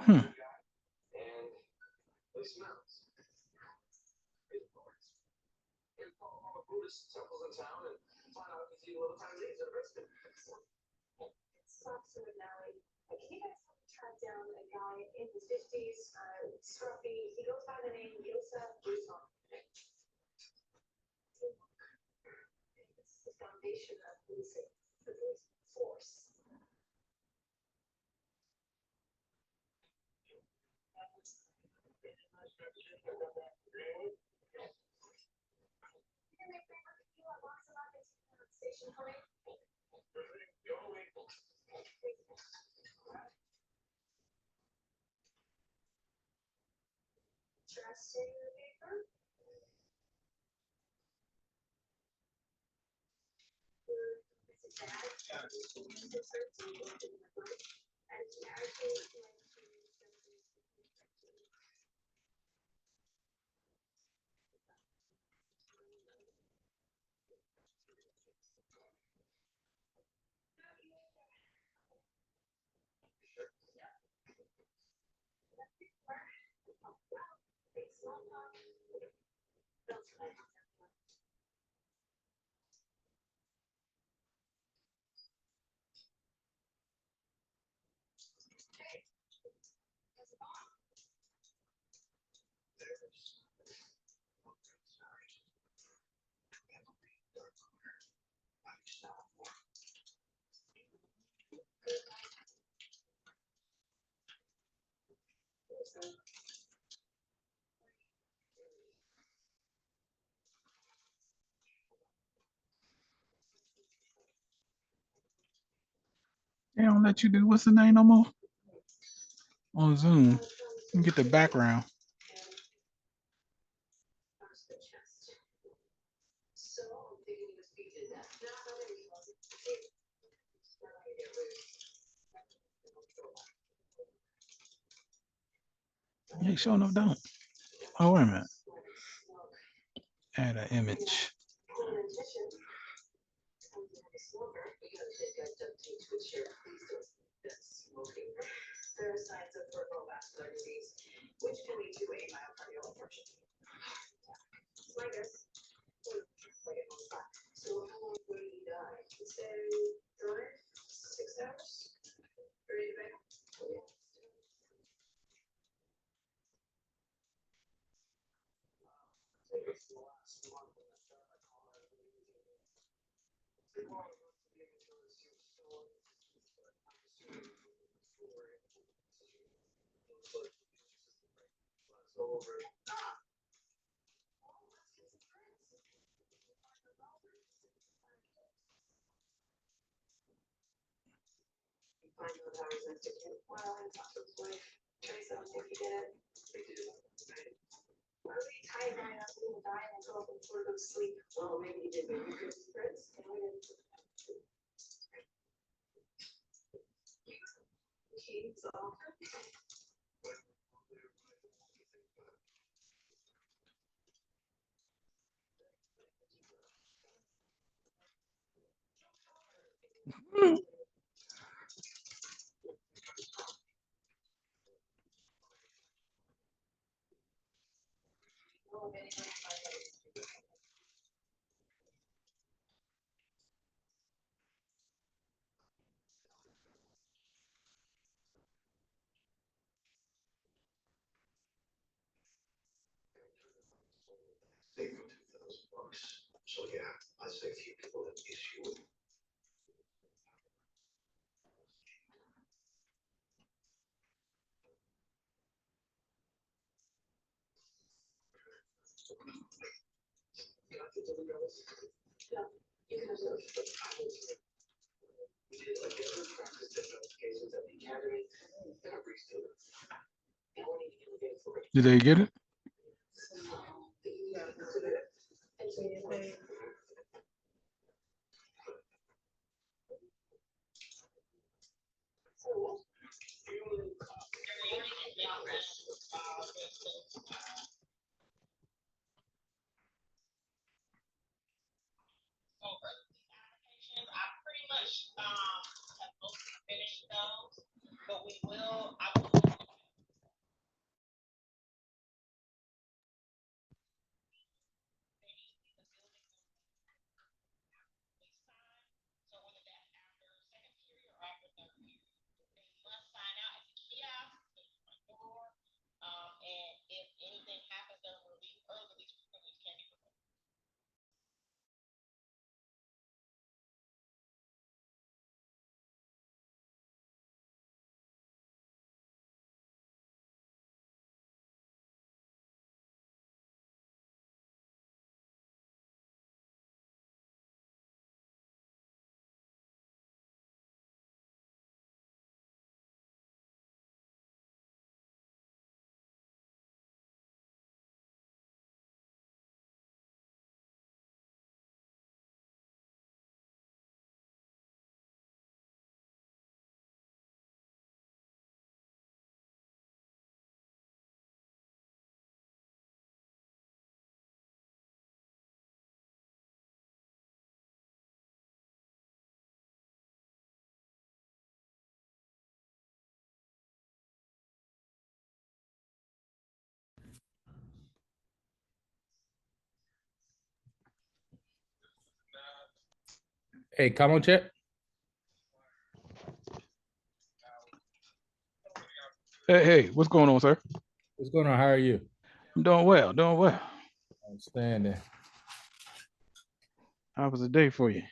Hmm. They don't let you do what's the name no more on Zoom. You get the background. Yeah, sure enough don't. Oh, wait a minute. Add an image. Did they get it? Hey, come on, Chip. Hey, what's going on, sir? What's going on? How are you? I'm doing well, doing well. Outstanding. How was the day for you?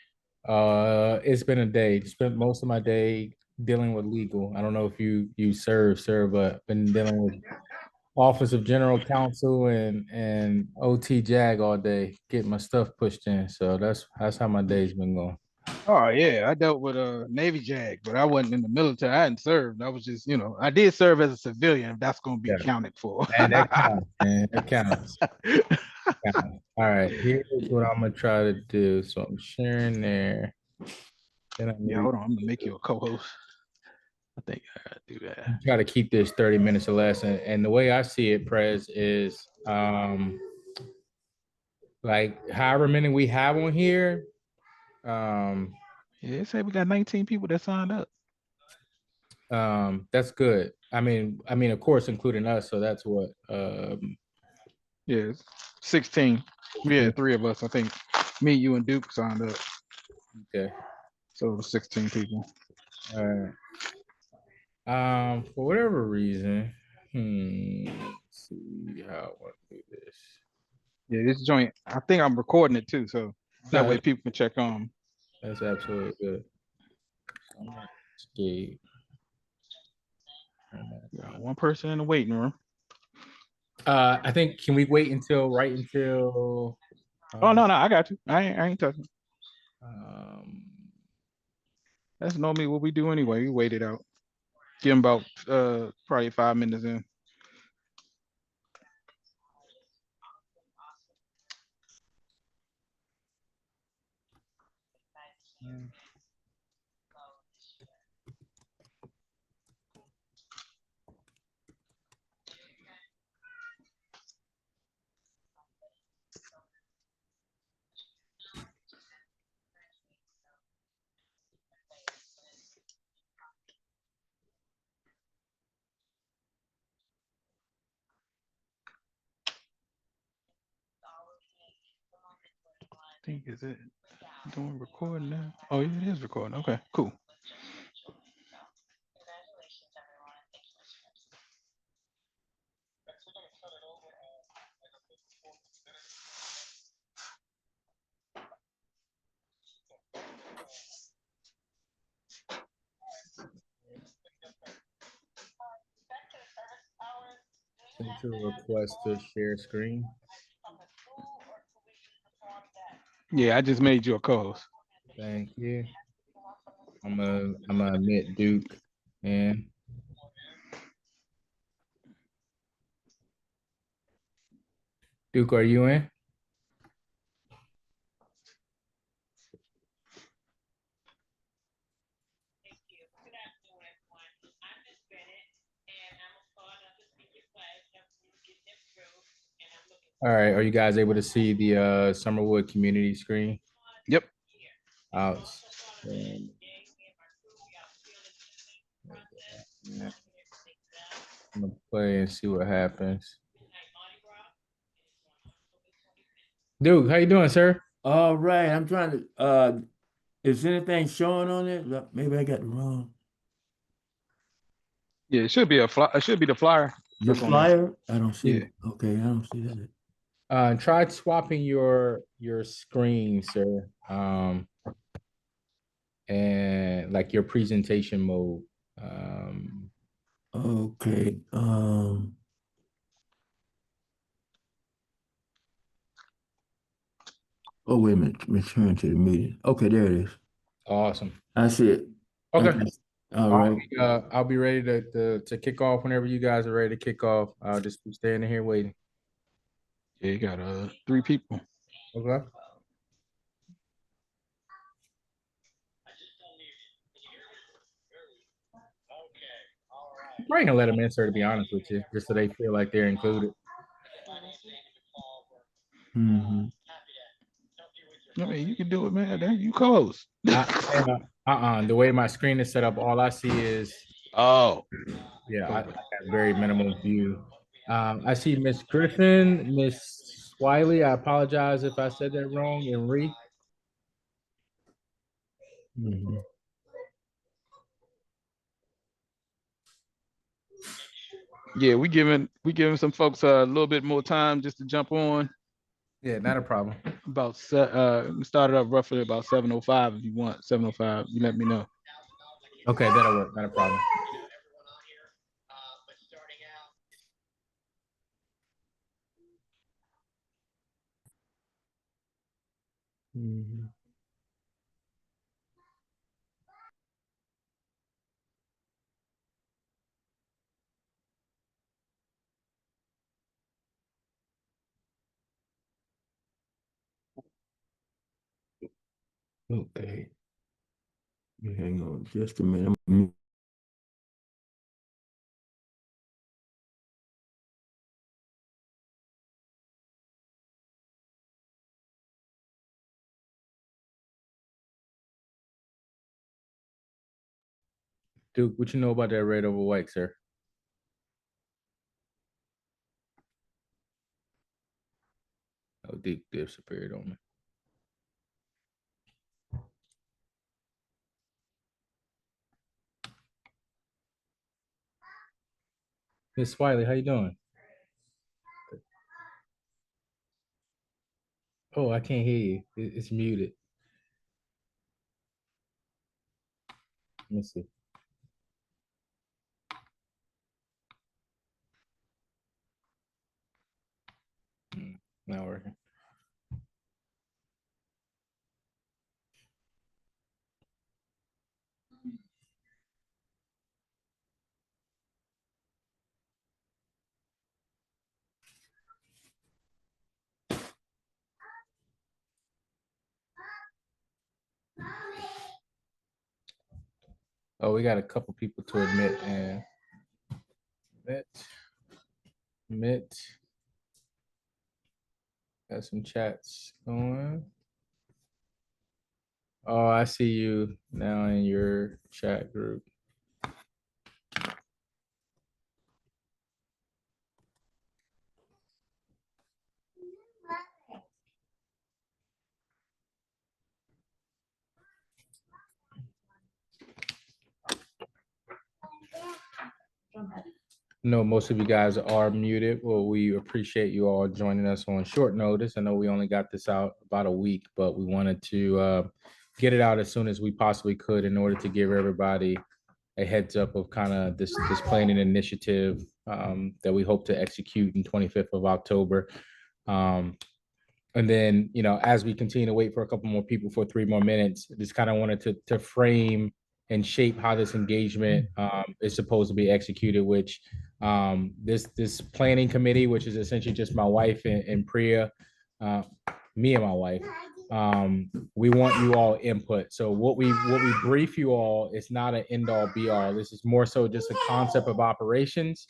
It's been a day. Spent most of my day dealing with legal. I don't know if you serve, sir, but been dealing with Office of General Counsel and OT JAG all day, getting my stuff pushed in. So that's how my day's been going. Oh yeah, I dealt with a Navy JAG, but I wasn't in the military. I hadn't served. I was just, I did serve as a civilian. If that's going to be Yeah, accounted for. man, that counts, man. That counts. Counts. All right, here's what I'm gonna try to do. So I'm sharing there. Then I'm Yeah, hold on. I'm gonna make you a co-host. I think I gotta do that. try to keep this 30 minutes or less. And the way I see it, Prez, is like however many we have on here. Yeah, say we got 19 people that signed up. That's good. I mean, of course, including us. So that's what Yeah, 16. Yeah, 3 of us. I think me, you, and Duke signed up. okay. So it was 16 people. All right. For whatever reason, let's see how I want to do this. Yeah, this joint. I think I'm recording it too, so that way No, people can check on. that's absolutely good. Escape. Got one person in the waiting room. I think can we wait until right until Oh no, I got you. I ain't touching. um That's normally what we do anyway. We wait it out. Give them about probably 5 minutes in. I think is it doing recording now? Oh yeah, it is recording. Okay, cool. send to request to share screen. Yeah, I just made you a co-host. Thank you. I'm gonna admit Duke and Duke, are you in? All right, are you guys able to see the Summerwood community screen? Yep. Outstanding. Yeah. I'm gonna play and see what happens. Dude, how you doing, sir? All right, I'm trying to, is anything showing on it? Maybe I got the wrong. Yeah, it should be a fly. It should be the flyer. The That's on there. flyer? I don't see Yeah. it. Okay, I don't see that. Try swapping your screen, sir. And like your presentation mode. Okay, oh, wait a minute, return to the meeting. Okay, there it is. Awesome. I see it. Okay. All right. I'll be ready to kick off whenever you guys are ready to kick off. I'll just be standing here waiting. Yeah, you got 3 people. Okay. I'm probably gonna let them in, sir, to be honest with you, just so they feel like they're included. Mm-hmm. I mean, you can do it, man. There you close. The way my screen is set up, all I see is Oh, yeah, I have very minimal view. I see Miss Griffin, Miss Wiley. I apologize if I said that wrong. And Ree. Mm-hmm. yeah. We giving some folks a little bit more time just to jump on. Yeah, not a problem. About we started up roughly about 7:05. If you want 7:05, you let me know. Okay, that'll work. Not a problem. Mm-hmm. Okay. Hang on just a minute. Duke, what you know about that red over white, sir? Oh, Duke disappeared on me. Miss Wiley, how you doing? Oh, I can't hear you. It's muted. Let me see. Not working. Oh, we got a couple people to admit and admit. Got some chats going. Oh, I see you now in your chat group. No, most of you guys are muted. Well, we appreciate you all joining us on short notice. I know we only got this out about a week, but we wanted to get it out as soon as we possibly could in order to give everybody a heads up of kind of this planning initiative that we hope to execute in 25th of October. And then, you know, as we continue to wait for a couple more people for 3 more minutes, just kind of wanted to frame and shape how this engagement is supposed to be executed, which this planning committee, which is essentially just my wife and Priya, me and my wife, we want you all input. So what we brief you all is not an end all be all. This is more so just a concept of operations,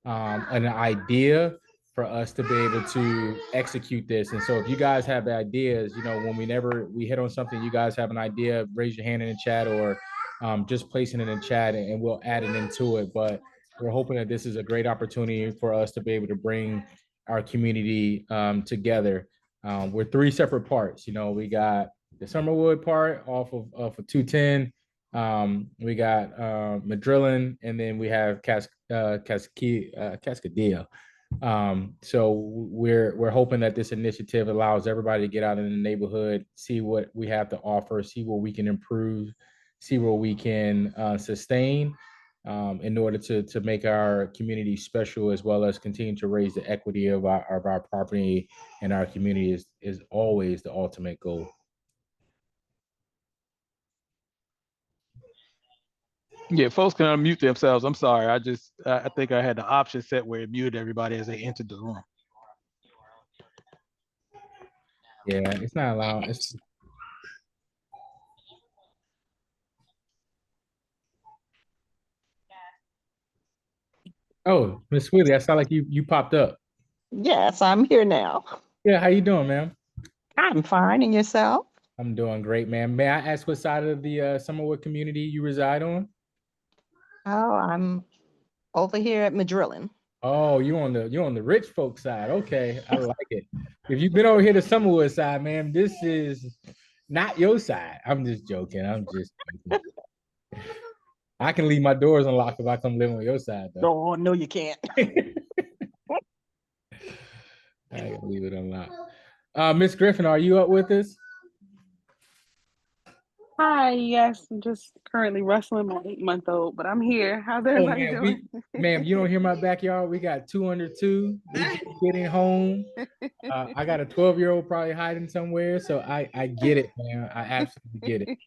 an idea for us to be able to execute this. And so if you guys have ideas, you know, when we hit on something, you guys have an idea, raise your hand in the chat or just placing it in chat and we'll add it into it. But we're hoping that this is a great opportunity for us to be able to bring our community together. We're three separate parts. You know, we got the Summerwood part off of 210. We got Madrillen, and then we have Cascadillo. So we're hoping that this initiative allows everybody to get out in the neighborhood, see what we have to offer, see what we can improve, see what we can sustain in order to make our community special, as well as continue to raise the equity of our property and our community is always the ultimate goal. Yeah, folks can unmute themselves. I'm sorry. I think I had the option set where it muted everybody as they entered the room. Yeah, it's not allowed. Oh, Miss Sweetie, I sound like you popped up. Yes, I'm here now. Yeah, how you doing, ma'am? I'm fine. And yourself? I'm doing great, ma'am. May I ask what side of the Summerwood community you reside on? Oh, I'm over here at Madrillen. Oh, you're on the rich folk side. Okay, I like it. If you've been over here to Summerwood side, ma'am, this is not your side. I'm just joking. I'm just joking. I can leave my doors unlocked if I come live on your side, though. Oh, no, you can't. I can leave it unlocked. Miss Griffin, are you up with us? Hi, yes, I'm just currently wrestling my 8-month-old, but I'm here. How's everybody doing? Ma'am, you don't hear my backyard. We got 202. We getting home. I got a 12-year-old probably hiding somewhere, so I get it, man. I absolutely get it.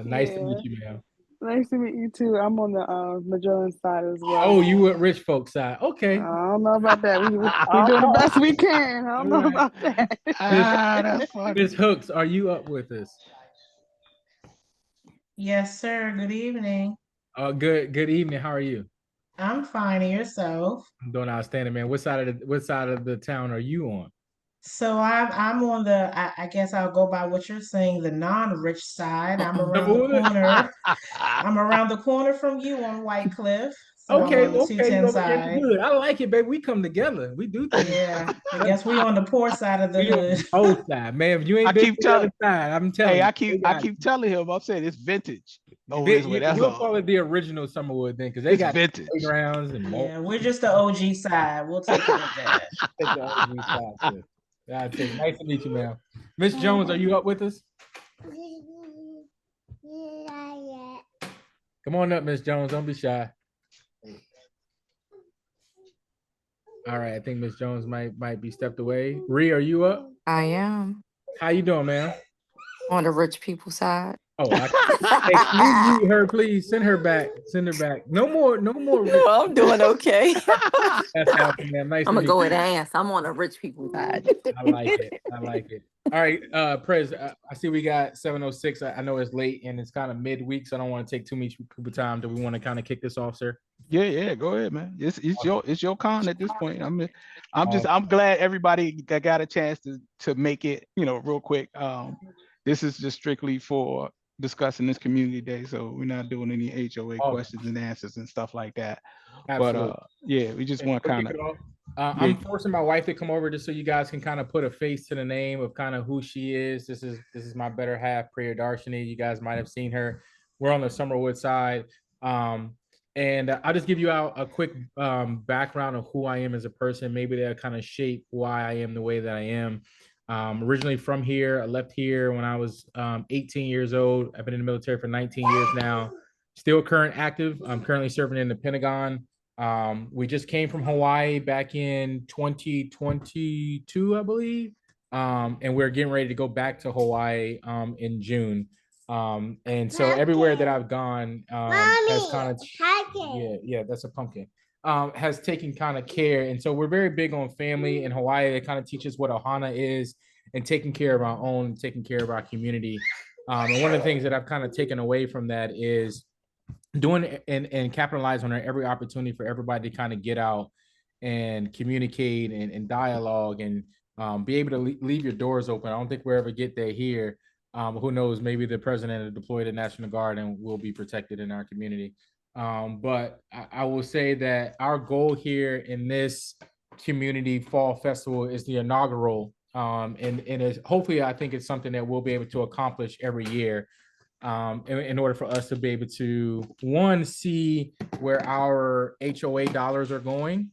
Nice to meet you, ma'am. Nice to meet you too. I'm on the Magellan side as well. Oh, you at rich folks side? Okay. I don't know about that. We doing the best we can. I don't know about that. That's funny. Ms. Hooks, are you up with us? Yes, sir. Good evening. Good evening. How are you? I'm fine. And yourself? I'm doing outstanding, man. What side of the town are you on? So I'm on the, I guess I'll go by what you're saying, the non-rich side. I'm around the corner. I'm around the corner from you on White Cliff. So Okay, I'm on the 210 side. Good. I like it, baby. We come together. We do things. Yeah, I guess we on the poor side of the hood. Both side, man. If you ain't been to the other side, I'm telling you. Hey, I keep telling him. I'm saying it's vintage. Oh, we'll call it the original Summerwood thing because they got vintage playgrounds and yeah, we're just the OG side. We'll take it at that. Take the OG side too. Nice to meet you, ma'am. Miss Jones, are you up with us? Come on up, Miss Jones. Don't be shy. All right, I think Miss Jones might be stepped away. Ree, are you up? I am How you doing, ma'am? on the rich people side. Oh, hey, can you mute her, please? Send her back. Send her back. No more. No, I'm doing okay. That's awesome, man. Nice. I'm gonna go and ask. I'm on the rich people side. I like it. I like it. All right, Prez, I see we got 7:06. I know it's late and it's kind of midweek, so I don't want to take too much people time. Do we want to kind of kick this off, sir? Yeah, go ahead, man. It's your con at this point. I'm glad everybody got a chance to make it, real quick. This is just strictly for discussing this community day, so we're not doing any HOA questions and answers and stuff like that. Absolutely. But yeah, we just want to kind of I'm forcing my wife to come over just so you guys can kind of put a face to the name of kind of who she is. This is my better half, Priya Darshini. You guys might have seen her. We're on the Summerwood side. And I'll just give you out a quick background of who I am as a person. Maybe that'll kind of shape why I am the way that I am. Originally from here, I left here when I was 18 years old. I've been in the military for 19 years now. Still current active. I'm currently serving in the Pentagon. We just came from Hawaii back in 2022, I believe. And we're getting ready to go back to Hawaii in June. And so everywhere that I've gone has kind of yeah, that's a pumpkin. Has taken kind of care. And so we're very big on family in Hawaii. They kind of teach us what ohana is and taking care of our own, taking care of our community. And one of the things that I've kind of taken away from that is doing and capitalize on every opportunity for everybody to kind of get out and communicate and dialogue and be able to leave your doors open. I don't think we'll ever get there here. Who knows, maybe the president will deploy the National Guard and we'll be protected in our community. But I will say that our goal here in this community fall festival is the inaugural. And it's, hopefully, I think it's something that we'll be able to accomplish every year, in order for us to be able to, one, see where our HOA dollars are going,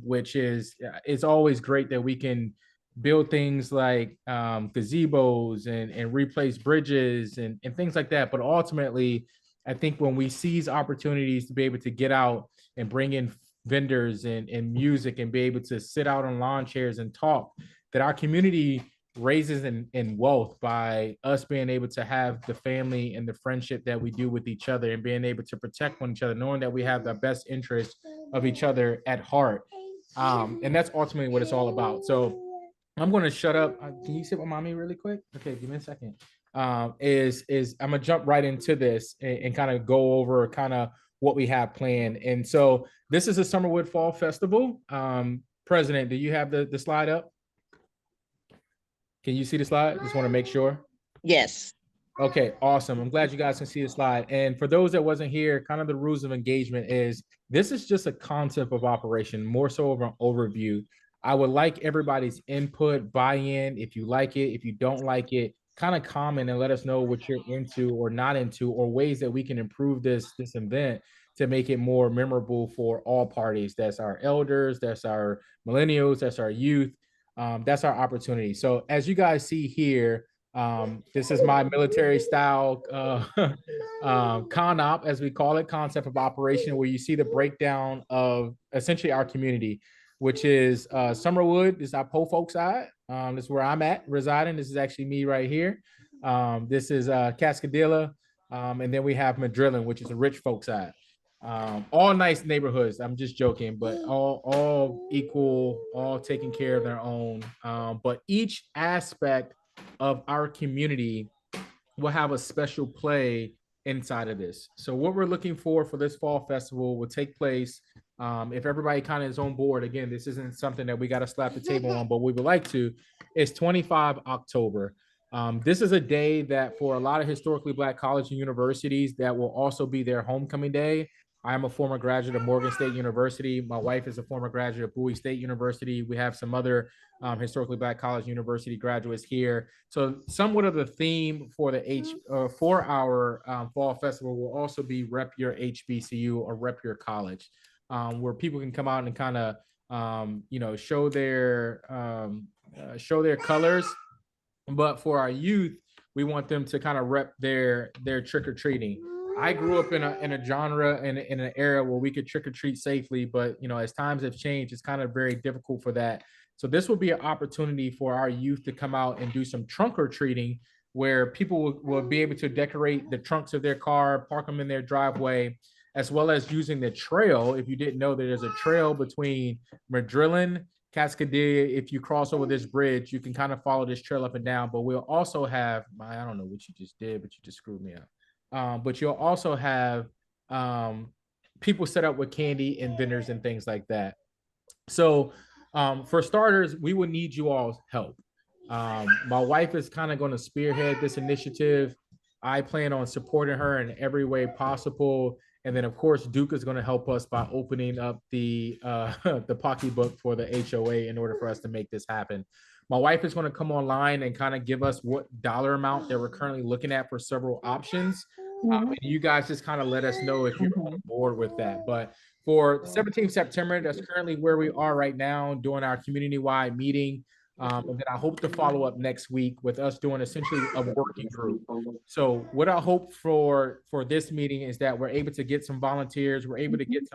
which is, it's always great that we can build things like gazebos and replace bridges and things like that. But ultimately, I think when we seize opportunities to be able to get out and bring in vendors and music and be able to sit out on lawn chairs and talk, that our community raises in wealth by us being able to have the family and the friendship that we do with each other and being able to protect one another, knowing that we have the best interest of each other at heart. And that's ultimately what it's all about. So I'm going to shut up. Can you sit with mommy really quick? Okay, give me a second. I'm gonna jump right into this and kind of go over kind of what we have planned. And so this is a Summerwood Fall Festival. President, do you have the slide up? Can you see the slide? Just want to make sure. Yes. Okay, awesome. I'm glad you guys can see the slide. And for those that wasn't here, kind of the rules of engagement is this is just a concept of operation, more so of an overview. I would like everybody's input, buy-in. If you like it, if you don't like it, kind of comment and let us know what you're into or not into, or ways that we can improve this event to make it more memorable for all parties. That's our elders, that's our millennials, that's our youth. That's our opportunity. So as you guys see here, this is my military style CONOP, as we call it, concept of operation, where you see the breakdown of essentially our community, which is Summerwood. This is our po folk side. This is where I'm at residing. This is actually me right here. This is Cascadilla. And then we have Madrillen, which is a rich folk side. All nice neighborhoods. I'm just joking, but all equal, all taking care of their own. But each aspect of our community will have a special play inside of this. So what we're looking for this fall festival will take place. If everybody kind of is on board, again, this isn't something that we got to slap the table on, but we would like to, is 25 October. This is a day that for a lot of historically Black colleges and universities, that will also be their homecoming day. I am a former graduate of Morgan State University. My wife is a former graduate of Bowie State University. We have some other historically Black college university graduates here. So somewhat of the theme for the for our fall festival will also be rep your HBCU or rep your college, where people can come out and kind of show their colors. But for our youth, we want them to kind of rep their trick-or-treating. I grew up in a genre in an era where we could trick or treat safely, but as times have changed, it's kind of very difficult for that. So this will be an opportunity for our youth to come out and do some trunk or treating, where people will be able to decorate the trunks of their car, park them in their driveway, as well as using the trail. If you didn't know, there's a trail between Madrillen, Cascadilla. If you cross over this bridge, you can kind of follow this trail up and down. But we'll also have, I don't know what you just did, but you just screwed me up. But you'll also have people set up with candy and vendors and things like that. So for starters, we would need you all's help. My wife is kind of going to spearhead this initiative. I plan on supporting her in every way possible. And then, of course, Duke is going to help us by opening up the pocketbook for the HOA in order for us to make this happen. My wife is going to come online and kind of give us what dollar amount that we're currently looking at for several options. And you guys just kind of let us know if you're on board with that. But for 17th September, that's currently where we are right now, doing our community-wide meeting. And then I hope to follow up next week with us doing essentially a working group. So what I hope for this meeting is that we're able to get some volunteers, we're able to get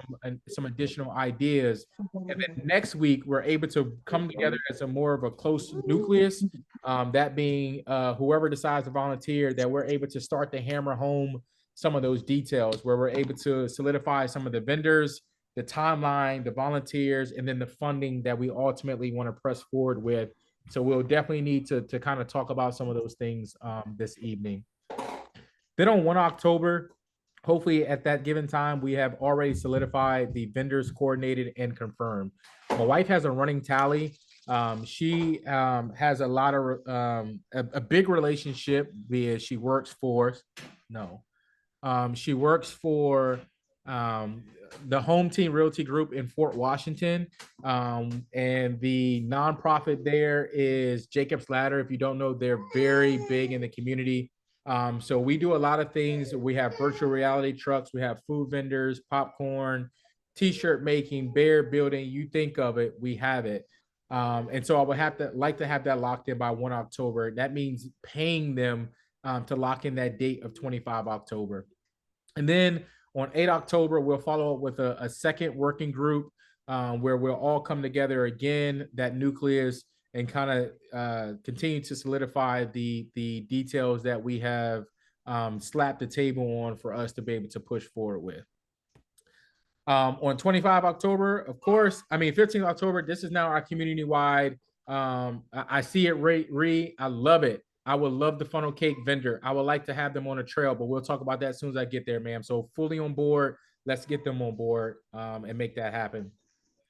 some additional ideas. And then next week, we're able to come together as a more of a close nucleus, that being whoever decides to volunteer, that we're able to start to hammer home some of those details, where we're able to solidify some of the vendors, the timeline, the volunteers, and then the funding that we ultimately want to press forward with. So we'll definitely need to kind of talk about some of those things this evening. Then on 1 October, hopefully at that given time, we have already solidified the vendors coordinated and confirmed. My wife has a running tally. She has a lot of a big relationship, be it she works for she works for the Home Team Realty Group in Fort Washington. And the nonprofit there is Jacob's Ladder. If you don't know, they're very big in the community. So we do a lot of things. We have virtual reality trucks, we have food vendors, popcorn, t-shirt making, bear building, you think of it, we have it. And so I would like to have that locked in by 1 October. That means paying them to lock in that date of 25 October. And then on 8 October, we'll follow up with a second working group where we'll all come together again, that nucleus, and kind of continue to solidify the details that we have slapped the table on for us to be able to push forward with. On 25 October, of course, 15 October, this is now our community-wide. I see it, I love it. I would love the funnel cake vendor. I would like to have them on a trail, but we'll talk about that as soon as I get there, ma'am. So fully on board. Let's get them on board and make that happen.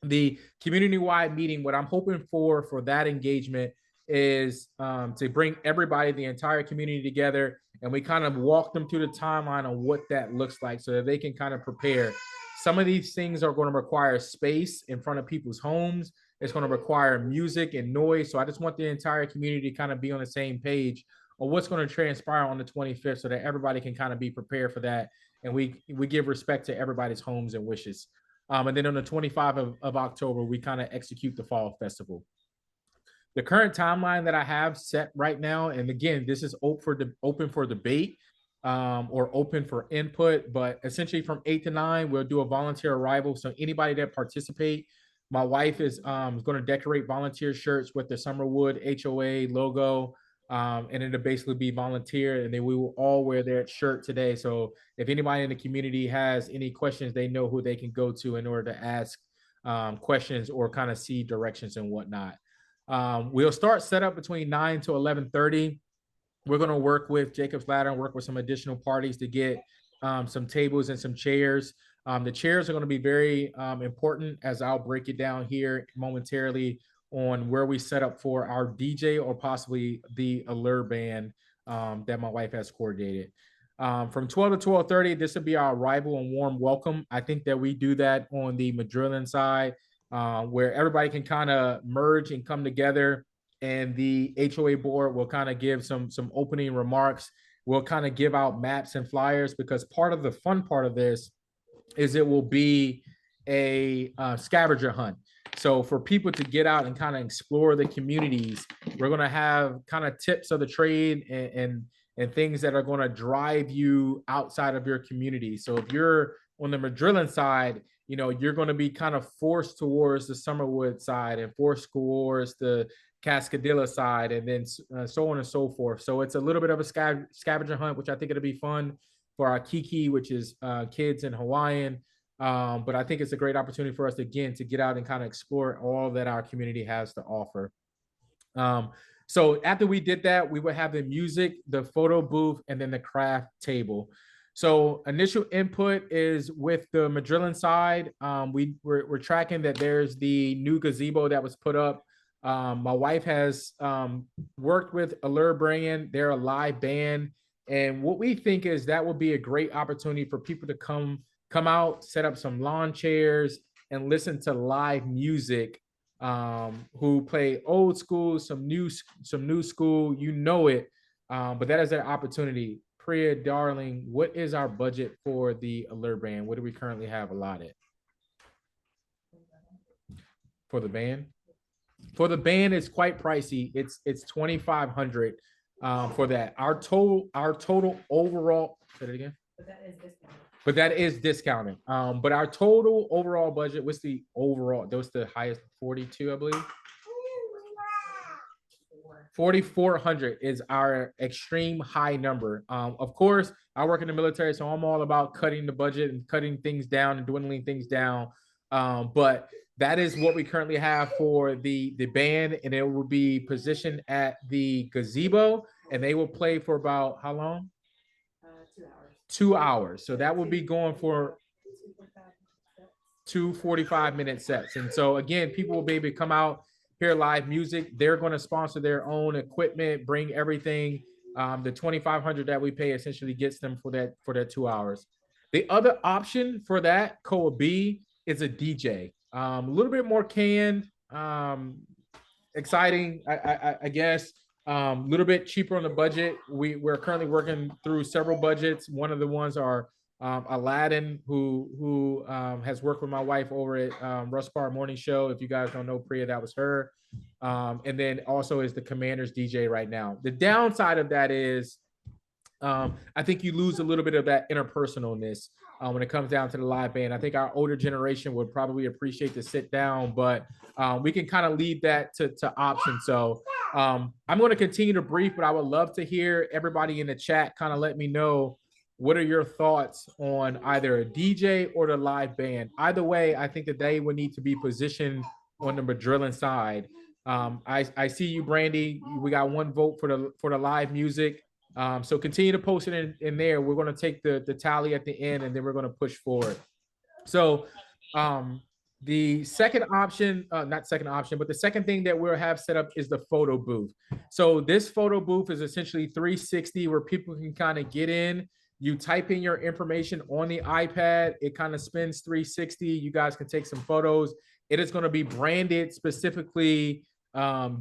The community-wide meeting, what I'm hoping for that engagement is to bring everybody, the entire community together, and we kind of walk them through the timeline on what that looks like so that they can kind of prepare. Some of these things are going to require space in front of people's homes. It's going to require music and noise. So I just want the entire community to kind of be on the same page on what's going to transpire on the 25th so that everybody can kind of be prepared for that. And we give respect to everybody's homes and wishes. And then on the 25th of October, we kind of execute the fall festival. The current timeline that I have set right now, and again, this is open for debate or open for input, but essentially from 8 to 9, we'll do a volunteer arrival. So anybody that participate, my wife is going to decorate volunteer shirts with the Summerwood HOA logo. And it'll basically be volunteer, and then we will all wear their shirt today. So if anybody in the community has any questions, they know who they can go to in order to ask questions or kind of see directions and whatnot. We'll start setup between 9 to 11:30. We're going to work with Jacob's Ladder and work with some additional parties to get some tables and some chairs. The chairs are going to be very important, as I'll break it down here momentarily on where we set up for our DJ or possibly the Allure band that my wife has coordinated. From 12 to 12:30, this will be our arrival and warm welcome. I think that we do that on the Madrillen side where everybody can kind of merge and come together, and the HOA board will kind of give some opening remarks. We'll kind of give out maps and flyers, because part of the fun part of this is it will be a scavenger hunt. So for people to get out and kind of explore the communities, we're going to have kind of tips of the trade and things that are going to drive you outside of your community. So if you're on the Madrillen side, you know, you're going to be kind of forced towards the Summerwood side and forced towards the Cascadilla side, and then so on and so forth. So it's a little bit of a scavenger hunt, which I think it'll be fun for our Kiki, which is kids in Hawaiian. But I think it's a great opportunity for us, again, to get out and kind of explore all that our community has to offer. So after we did that, we would have the music, the photo booth, and then the craft table. So initial input is with the Madrillen side. We're tracking that there's the new gazebo that was put up. My wife has worked with Allure Brand. They're a live band. And what we think is that will be a great opportunity for people to come out, set up some lawn chairs, and listen to live music, who play old school, some new school, you know it. But that is their opportunity. Priya, darling, what is our budget for the Allure Band? What do we currently have allotted for the band? For the band, it's quite pricey. It's $2,500 for that. Our total overall. Say it again. But that is discounted. But our total overall budget, what's the overall? That was the highest, 42, I believe. 4,400 is our extreme high number. Of course, I work in the military, so I'm all about cutting the budget and cutting things down and dwindling things down. But that is what we currently have for the band, and it will be positioned at the gazebo, and they will play for about how long? 2 hours. 2 hours. So that will be going for 2 45-minute sets. And so again, people will be able to come out hear live music. They're going to sponsor their own equipment, bring everything. The $2,500 that we pay essentially gets them for that 2 hours. The other option for that HOA B is a DJ. A little bit more canned, exciting, I guess. A little bit cheaper on the budget. We're currently working through several budgets. One of the ones are Aladdin, who has worked with my wife over at Russ Bar Morning Show. If you guys don't know Priya, that was her. And then also is the Commander's DJ right now. The downside of that is I think you lose a little bit of that interpersonalness when it comes down to the live band. I think our older generation would probably appreciate the sit down, but we can kind of leave that to options. So I'm going to continue to brief, but I would love to hear everybody in the chat kind of let me know what are your thoughts on either a DJ or the live band. Either way, I think that they would need to be positioned on the Madrillen side. I see you, Brandy. We got 1 vote for the live music. So continue to post it in there. We're going to take the tally at the end, and then we're going to push forward. So the second option, not second option, but the second thing that we'll have set up is the photo booth. So this photo booth is essentially 360 where people can kind of get in. You type in your information on the iPad. It kind of spins 360. You guys can take some photos. It is going to be branded specifically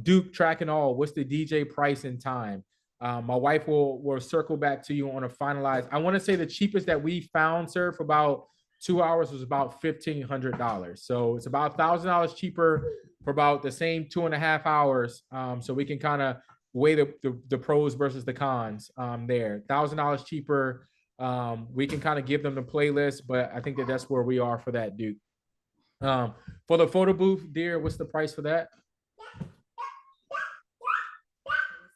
Duke track and all. What's the DJ price and time? My wife will circle back to you on a finalized. I want to say the cheapest that we found, sir, for about 2 hours was about $1,500. So it's about $1,000 cheaper for about the same 2.5 hours. So we can kind of weigh the pros versus the cons there. $1,000 cheaper. We can kind of give them the playlist, but I think that's where we are for that, Duke. For the photo booth, dear, what's the price for that?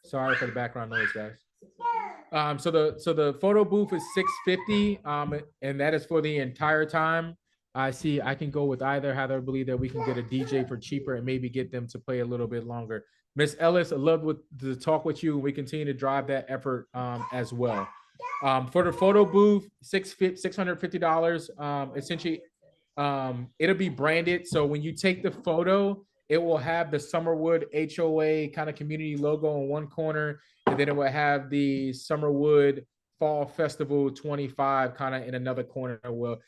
Sorry for the background noise, guys. So the photo booth is $650, and that is for the entire time. I can go with either. Heather, believe that we can get a DJ for cheaper and maybe get them to play a little bit longer. Miss Ellis, I love to talk with you. We continue to drive that effort as well. For the photo booth, $650. Essentially, it'll be branded. So when you take the photo, it will have the Summerwood HOA kind of community logo in one corner, and then it will have the Summerwood Fall Festival 25 kind of in another corner. Well,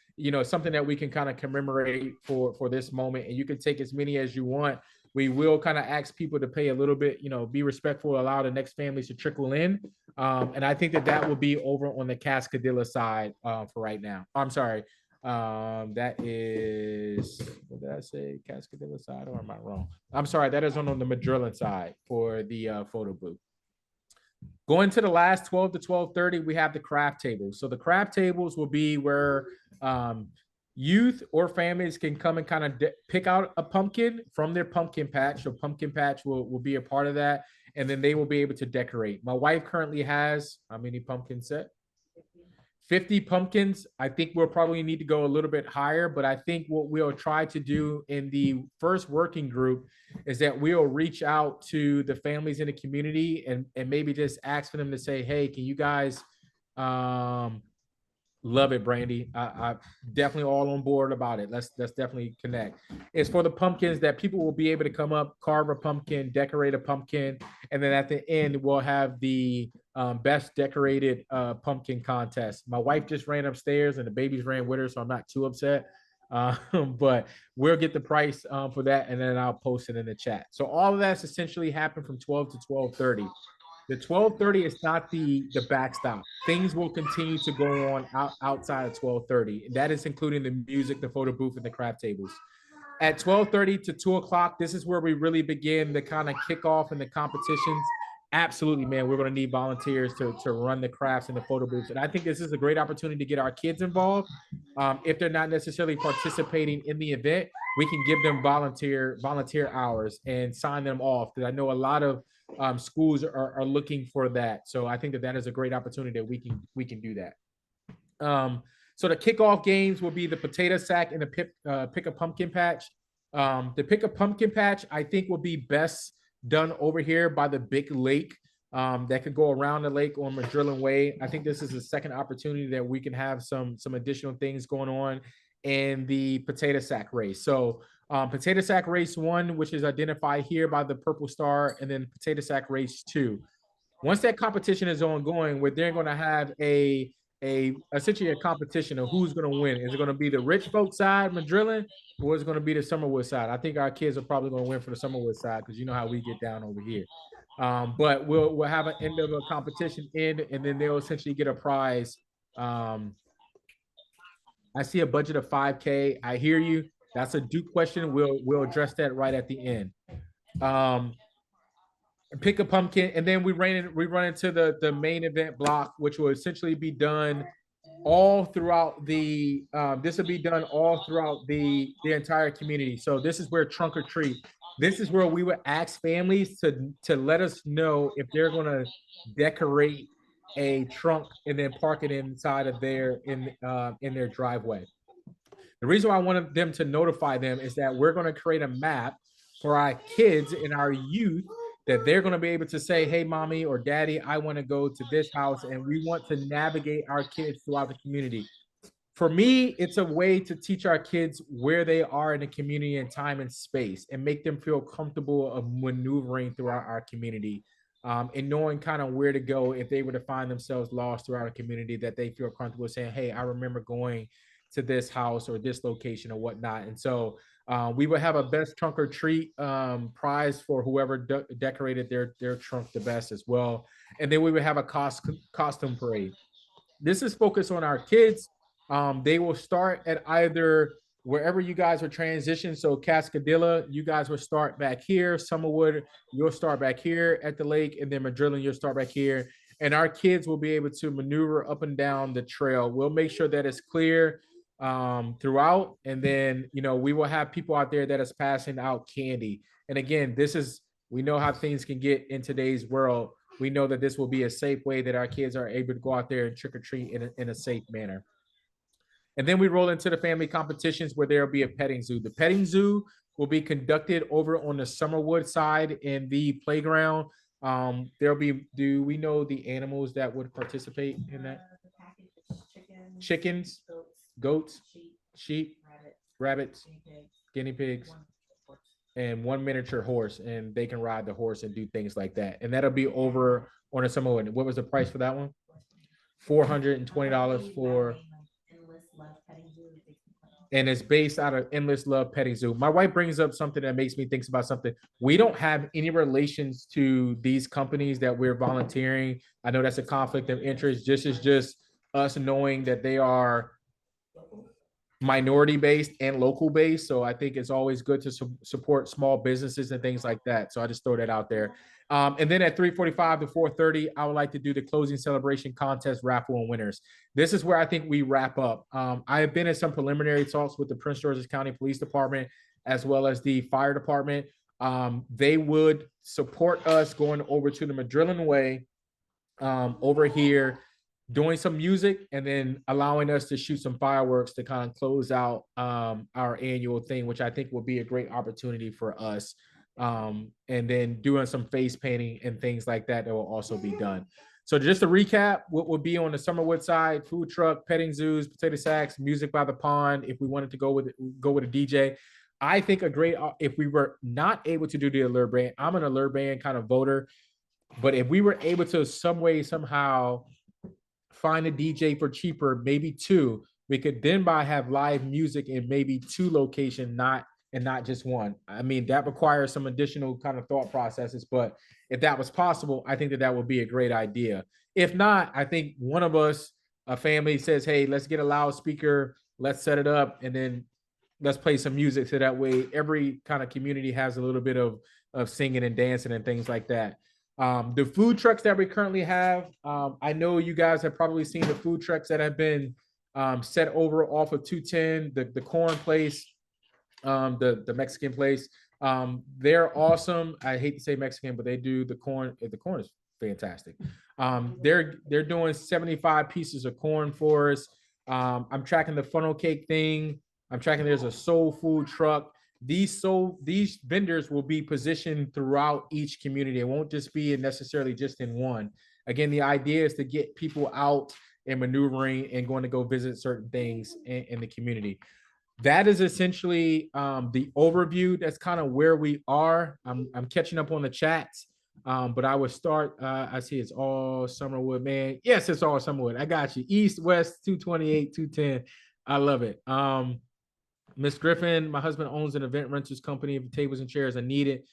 something that we can kind of commemorate for this moment, and you can take as many as you want. We will kind of ask people to pay a little bit, be respectful, allow the next families to trickle in. And I think that will be over on the Cascadilla side for right now. I'm sorry. That is, what did I say? Cascadilla side, or am I wrong? I'm sorry. That is on the Madrillen side for the photo booth. Going to the last 12 to 12:30, we have the craft tables. So the craft tables will be where youth or families can come and kind of pick out a pumpkin from their pumpkin patch. So pumpkin patch will be a part of that, and then they will be able to decorate. My wife currently has how many pumpkins set? 50 pumpkins. I think we'll probably need to go a little bit higher, but I think what we'll try to do in the first working group is that we'll reach out to the families in the community and maybe just ask for them to say, hey, can you guys love it, Brandy. I definitely all on board about it. Let's definitely connect. It's for the pumpkins that people will be able to come up, carve a pumpkin, decorate a pumpkin, and then at the end we'll have the best decorated pumpkin contest. My wife just ran upstairs and the babies ran with her, so I'm not too upset. But we'll get the price for that, and then I'll post it in the chat. So all of that's essentially happened from 12 to 12:30. The 12:30 is not the backstop. Things will continue to go on outside of 12:30. That is including the music, the photo booth, and the craft tables. At 12:30 to 2 o'clock, this is where we really begin the kind of kickoff and the competitions. Absolutely, man. We're going to need volunteers to run the crafts and the photo booths. And I think this is a great opportunity to get our kids involved. If they're not necessarily participating in the event, we can give them volunteer hours and sign them off. Because I know a lot of schools are looking for that. So I think that is a great opportunity that we can do that. So the kickoff games will be the potato sack and the pick a pumpkin patch. The pick a pumpkin patch, I think, will be best done over here by the big lake that could go around the lake on Madrillen Way. I think this is a second opportunity that we can have some additional things going on in the potato sack race. So Potato sack race 1, which is identified here by the purple star, and then potato sack race 2. Once that competition is ongoing, we're then going to have essentially a competition of who's going to win. Is it going to be the rich folk side, Madrillen, or is it going to be the Summerwood side? I think our kids are probably going to win for the Summerwood side because you know how we get down over here. But we'll have an end of a competition end, and then they'll essentially get a prize. I see a budget of $5K. I hear you. That's a due question. We'll address that right at the end. Pick a pumpkin, and then we run into the main event block, which will essentially be done all throughout the this will be done all throughout the entire community. So this is where trunk or treat. This is where we would ask families to let us know if they're going to decorate a trunk and then park it inside of in their driveway. The reason why I wanted them to notify them is that we're going to create a map for our kids and our youth that they're going to be able to say, hey, mommy or daddy, I want to go to this house, and we want to navigate our kids throughout the community. For me, it's a way to teach our kids where they are in the community in time and space and make them feel comfortable of maneuvering throughout our community and knowing kind of where to go if they were to find themselves lost throughout a community, that they feel comfortable saying, hey, I remember going to this house or this location or whatnot. And so we will have a best trunk or treat prize for whoever decorated their trunk the best as well. And then we would have a costume parade. This is focused on our kids. They will start at either wherever you guys are transitioned. So Cascadilla, you guys will start back here. Summerwood, you'll start back here at the lake. And then Madrillen, you'll start back here. And our kids will be able to maneuver up and down the trail. We'll make sure that it's clear throughout, and then we will have people out there that is passing out candy. And again, we know how things can get in today's world. We know that this will be a safe way that our kids are able to go out there and trick-or-treat in a safe manner. And then we roll into the family competitions where there'll be a petting zoo. The petting zoo will be conducted over on the Summerwood side in the playground. There'll be, do we know the animals that would participate in that? Chickens, goats, sheep, rabbits, guinea pigs, and one miniature horse, and they can ride the horse and do things like that. And that'll be over on a Summerwood. What was the price for that one? $420 for, and it's based out of Endless Love Petting Zoo. My wife brings up something that makes me think about something. We don't have any relations to these companies that we're volunteering. I know that's a conflict of interest. This is just us knowing that they are minority based and local based. So I think it's always good to support small businesses and things like that. So I just throw that out there. And then at 3:45 to 4:30, I would like to do the closing celebration contest raffle and winners. This is where I think we wrap up. I have been in some preliminary talks with the Prince George's County Police Department as well as the fire department. They would support us going over to the Madrillen Way over here, doing some music, and then allowing us to shoot some fireworks to kind of close out our annual thing, which I think will be a great opportunity for us. And then doing some face painting and things like that will also be done. So just to recap, what would be on the Summerwood side: food truck, petting zoos, potato sacks, music by the pond. If we wanted to go with a DJ, I think if we were not able to do the alert band, I'm an alert band kind of voter, but if we were able to some way, somehow find a DJ for cheaper, maybe two, we could then have live music in maybe two locations, not just one. I mean, that requires some additional kind of thought processes, but if that was possible, I think that would be a great idea. If not, I think one of us, a family, says, hey, let's get a loudspeaker, let's set it up, and then let's play some music, so that way every kind of community has a little bit of singing and dancing and things like that. The food trucks that we currently have, I know you guys have probably seen the food trucks that have been set over off of 210, the corn place, the Mexican place. They're awesome. I hate to say Mexican, but they do the corn. The corn is fantastic. They're doing 75 pieces of corn for us. I'm tracking the funnel cake thing. I'm tracking there's a soul food truck. These vendors will be positioned throughout each community. It won't just be necessarily just in one. Again, the idea is to get people out and maneuvering and going to go visit certain things in the community. that is essentially the overview. That's kind of where we are. I'm catching up on the chats. But I would start, I see it's all Summerwood, man. Yes, it's all Summerwood. I got you. East, West, 228, 210. I love it. Miss Griffin, my husband owns an event renters company. If tables and chairs are needed,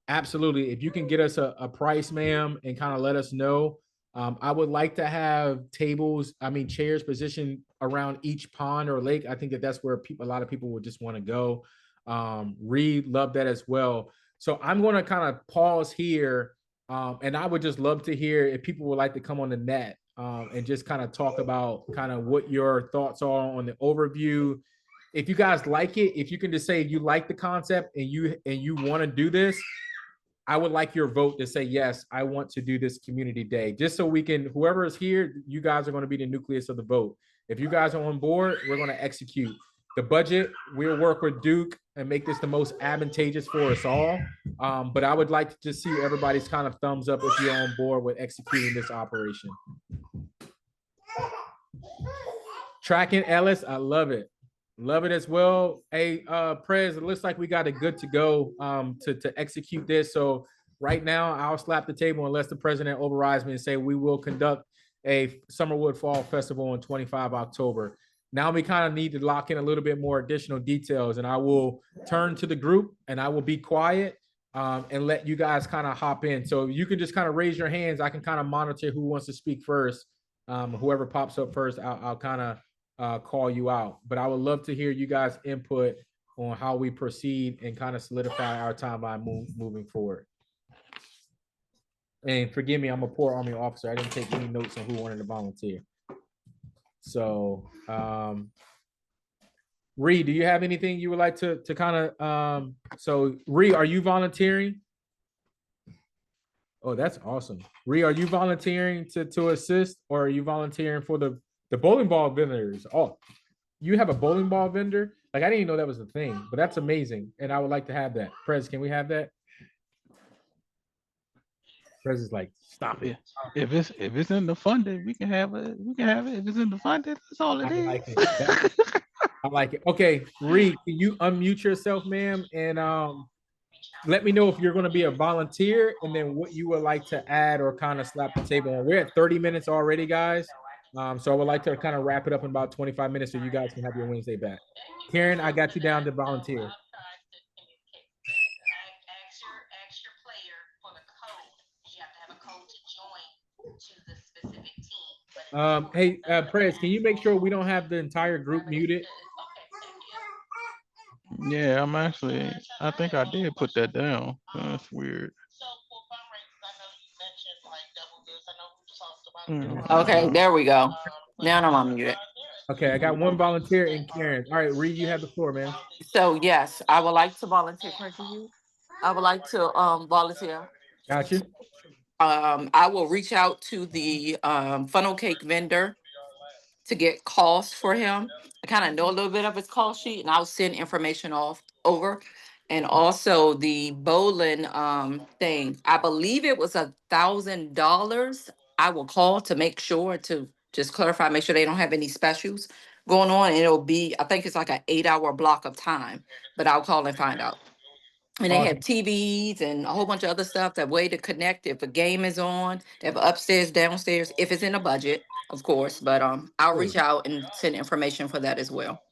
absolutely. If you can get us a price, ma'am, and kind of let us know. I would like to have chairs positioned around each pond or lake. I think that's where a lot of people would just want to go. Reed loved that as well. So I'm going to kind of pause here. And I would just love to hear if people would like to come on the net and just kind of talk about kind of what your thoughts are on the overview. If you guys like it, if you can just say you like the concept and you want to do this, I would like your vote to say, yes, I want to do this community day, just so we can, whoever is here, you guys are going to be the nucleus of the vote. If you guys are on board, we're going to execute the budget. We'll work with Duke and make this the most advantageous for us all. But I would like to just see everybody's kind of thumbs up if you're on board with executing this operation. Tracking Ellis, I love it. Love it as well. Hey, Prez, it looks like we got it good to go to execute this. So right now, I'll slap the table unless the president overrides me and say we will conduct a Summerwood Fall Festival on 25 October. Now we kind of need to lock in a little bit more additional details, and I will turn to the group and I will be quiet and let you guys kind of hop in. So you can just kind of raise your hands. I can kind of monitor who wants to speak first. Whoever pops up first, I'll kind of call you out. But I would love to hear you guys input on how we proceed and kind of solidify our timeline moving forward. And forgive me, I'm a poor Army officer. I didn't take any notes on who wanted to volunteer. So, Ree, do you have anything you would like to kind of, so Ree, are you volunteering? Oh, that's awesome. Ree, are you volunteering to assist, or are you volunteering for the bowling ball vendors? Oh, you have a bowling ball vendor? Like, I didn't even know that was a thing, but that's amazing. And I would like to have that. Prez, can we have that? Prez is like, stop it. If it's in the funded, we can have it. We can have it. If it's in the funded, that's all it is. Like it. I like it. Okay, Reed, can you unmute yourself, ma'am, and let me know if you're going to be a volunteer, and then what you would like to add or kind of slap the table on. We're at 30 minutes already, guys. So I would like to kind of wrap it up in about 25 minutes so you guys can have your Wednesday back. Karen, I got you down to volunteer. Hey, Prez, can you make sure we don't have the entire group muted? Yeah, I think I did put that down. That's weird. Okay, there we go. Now I'm unmuted. Okay, I got one volunteer and Karen. All right, Reed, you have the floor, man. So yes, I would like to volunteer. I would like to volunteer. Got you. I will reach out to the funnel cake vendor to get costs for him. I kind of know a little bit of his cost sheet, and I'll send information over. And also the bowling thing, I believe it was $1,000. I will call to make sure to just clarify, make sure they don't have any specials going on. And it'll be, I think it's like an 8-hour block of time, but I'll call and find out. And they have TVs and a whole bunch of other stuff, that way to connect if a game is on. They have upstairs, downstairs, if it's in a budget, of course. But I'll reach out and send information for that as well.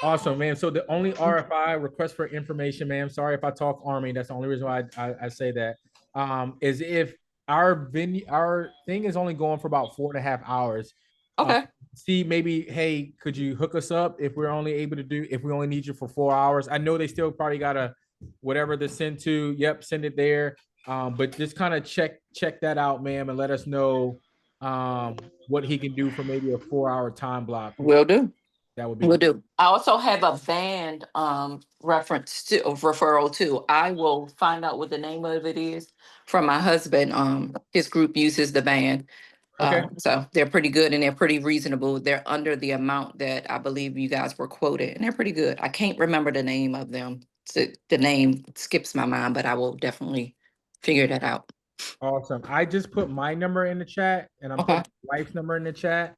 Awesome, man. So the only RFI, request for information, ma'am, sorry if I talk Army, that's the only reason why I say that, is if our thing is only going for about 4.5 hours. Okay. See, maybe, hey, could you hook us up if we're only able to do, if we only need you for 4 hours? I know they still probably gotta, whatever to send to, yep, send it there. But just kind of check that out, ma'am, and let us know what he can do for maybe a 4-hour time block. Will do. That would be Will do. I also have a band reference to referral too. I will find out what the name of it is from my husband. His group uses the band. Okay. So they're pretty good and they're pretty reasonable. They're under the amount that I believe you guys were quoted, and they're pretty good. I can't remember the name of them. The name skips my mind, but I will definitely figure that out. Awesome. I just put my number in the chat, and I'm putting my wife's number in the chat.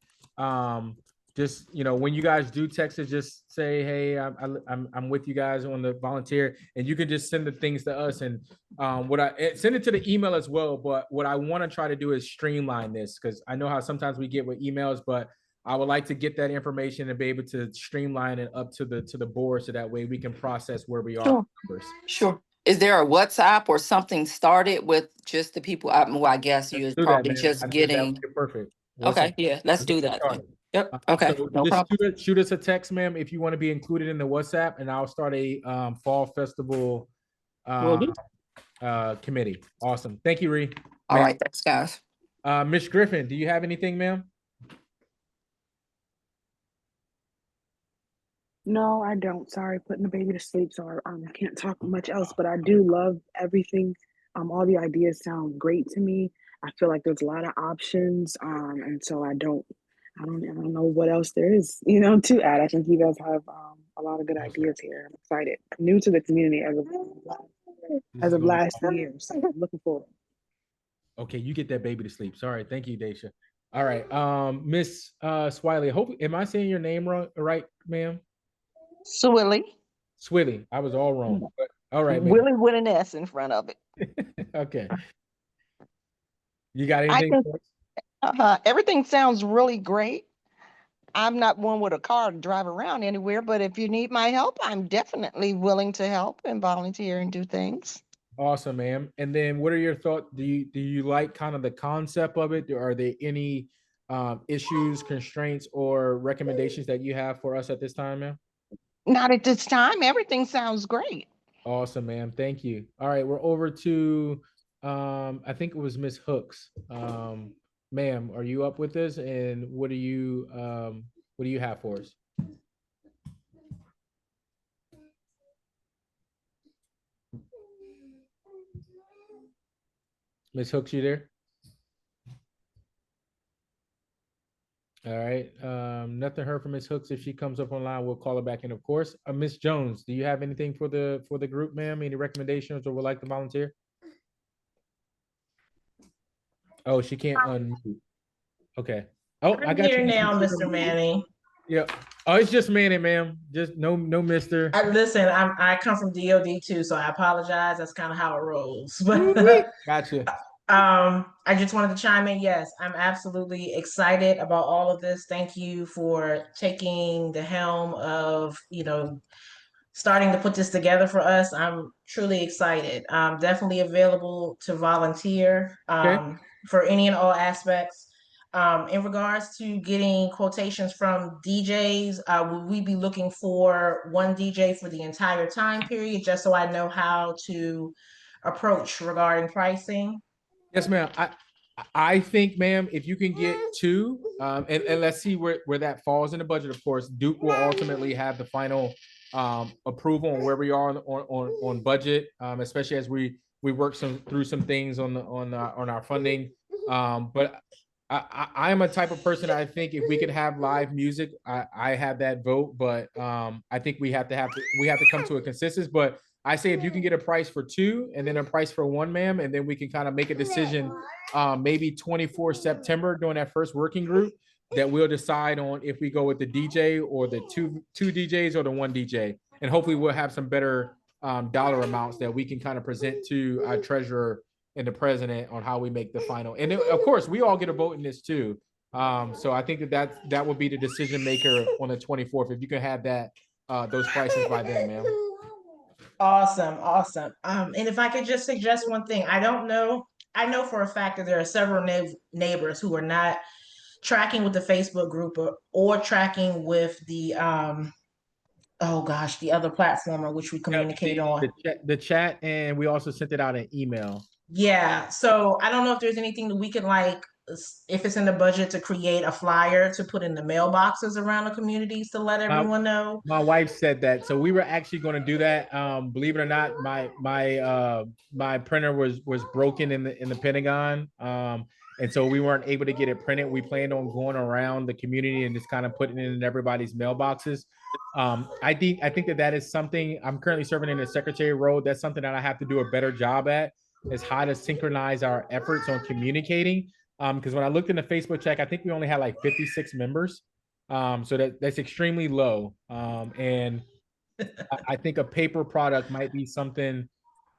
just, you know, when you guys do text it, just say, hey, I'm with you guys on the volunteer, and you can just send the things to us. And send it to the email as well. But what I want to try to do is streamline this, because I know how sometimes we get with emails, but I would like to get that information and be able to streamline it up to the board, so that way we can process where we are. Sure. Is there a WhatsApp or something started with just the people? Well, I guess you is probably just getting. Perfect. Okay, yeah, let's do that. Yep. Okay. So No just problem. shoot us a text, ma'am, if you want to be included in the WhatsApp, and I'll start a fall festival committee. Awesome. Thank you, Ree. All right. Thanks, guys. Ms. Griffin, do you have anything, ma'am? No, I don't. Sorry, putting the baby to sleep, so I can't talk much else. But I do love everything. All the ideas sound great to me. I feel like there's a lot of options. And so I don't know what else there is, to add. I think you guys have a lot of good ideas here. I'm excited. I'm new to the community as of last year, so I'm looking forward. Okay, you get that baby to sleep. Sorry, thank you, Daisha. All right, Miss Swiley. Am I saying your name right, ma'am? Swilly. Swilly. I was all wrong. But, all right, ma'am. Willie with an S in front of it. Okay. You got anything? Everything sounds really great. I'm not one with a car to drive around anywhere, but if you need my help, I'm definitely willing to help and volunteer and do things. Awesome, ma'am. And then what are your thoughts? Do you like kind of the concept of it? Are there any issues, constraints, or recommendations that you have for us at this time, ma'am? Not at this time. Everything sounds great. Awesome, ma'am. Thank you. All right, we're over to I think it was Miss Hooks. Ma'am, are you up with this? And what do you have for us? Miss Hooks, you there? All right. Nothing heard from Miss Hooks. If she comes up online, we'll call her back in, of course. Miss Jones, do you have anything for the group, ma'am? Any recommendations or would like to volunteer? Oh, she can't unmute. Okay. Oh, I got you now, Mr. Manning. Yeah. Oh, it's just Manning, ma'am. Just no Mister. Listen, I come from DOD too, so I apologize. That's kind of how it rolls. But gotcha. I just wanted to chime in. Yes, I'm absolutely excited about all of this. Thank you for taking the helm of, starting to put this together for us. I'm truly excited. I'm definitely available to volunteer for any and all aspects. In regards to getting quotations from DJs, will we be looking for one DJ for the entire time period, just so I know how to approach regarding pricing? Yes, ma'am. I think, ma'am, if you can get two, and let's see where that falls in the budget. Of course, Duke will ultimately have the final approval on where we are on budget, especially as we work through some things on our funding. But I am a type of person. I think if we could have live music, I have that vote. But I think we have to come to a consensus. But I say if you can get a price for two and then a price for one, ma'am, and then we can kind of make a decision, maybe 24 September during that first working group, that we'll decide on if we go with the DJ or the two DJs or the one DJ. And hopefully we'll have some better dollar amounts that we can kind of present to our treasurer and the president on how we make the final. And then, of course, we all get a vote in this too. So I think that would be the decision maker on the 24th. If you can have that those prices by then, ma'am. Awesome. And if I could just suggest one thing, I know for a fact that there are several neighbors who are not tracking with the Facebook group or tracking with the the other platform on which we communicate on. The chat, and we also sent it out an email. Yeah. So I don't know if there's anything that we can, like, if it's in the budget, to create a flyer to put in the mailboxes around the communities to let everyone know. My wife said that, so we were actually going to do that. Believe it or not, my printer was broken in the Pentagon, and so we weren't able to get it printed. We planned on going around the community and just kind of putting it in everybody's mailboxes. I think that is something. I'm currently serving in the secretary role. That's something that I have to do a better job at, is how to synchronize our efforts on communicating. Because when I looked in the Facebook chat, I think we only had like 56 members. So that's extremely low. And I think a paper product might be something,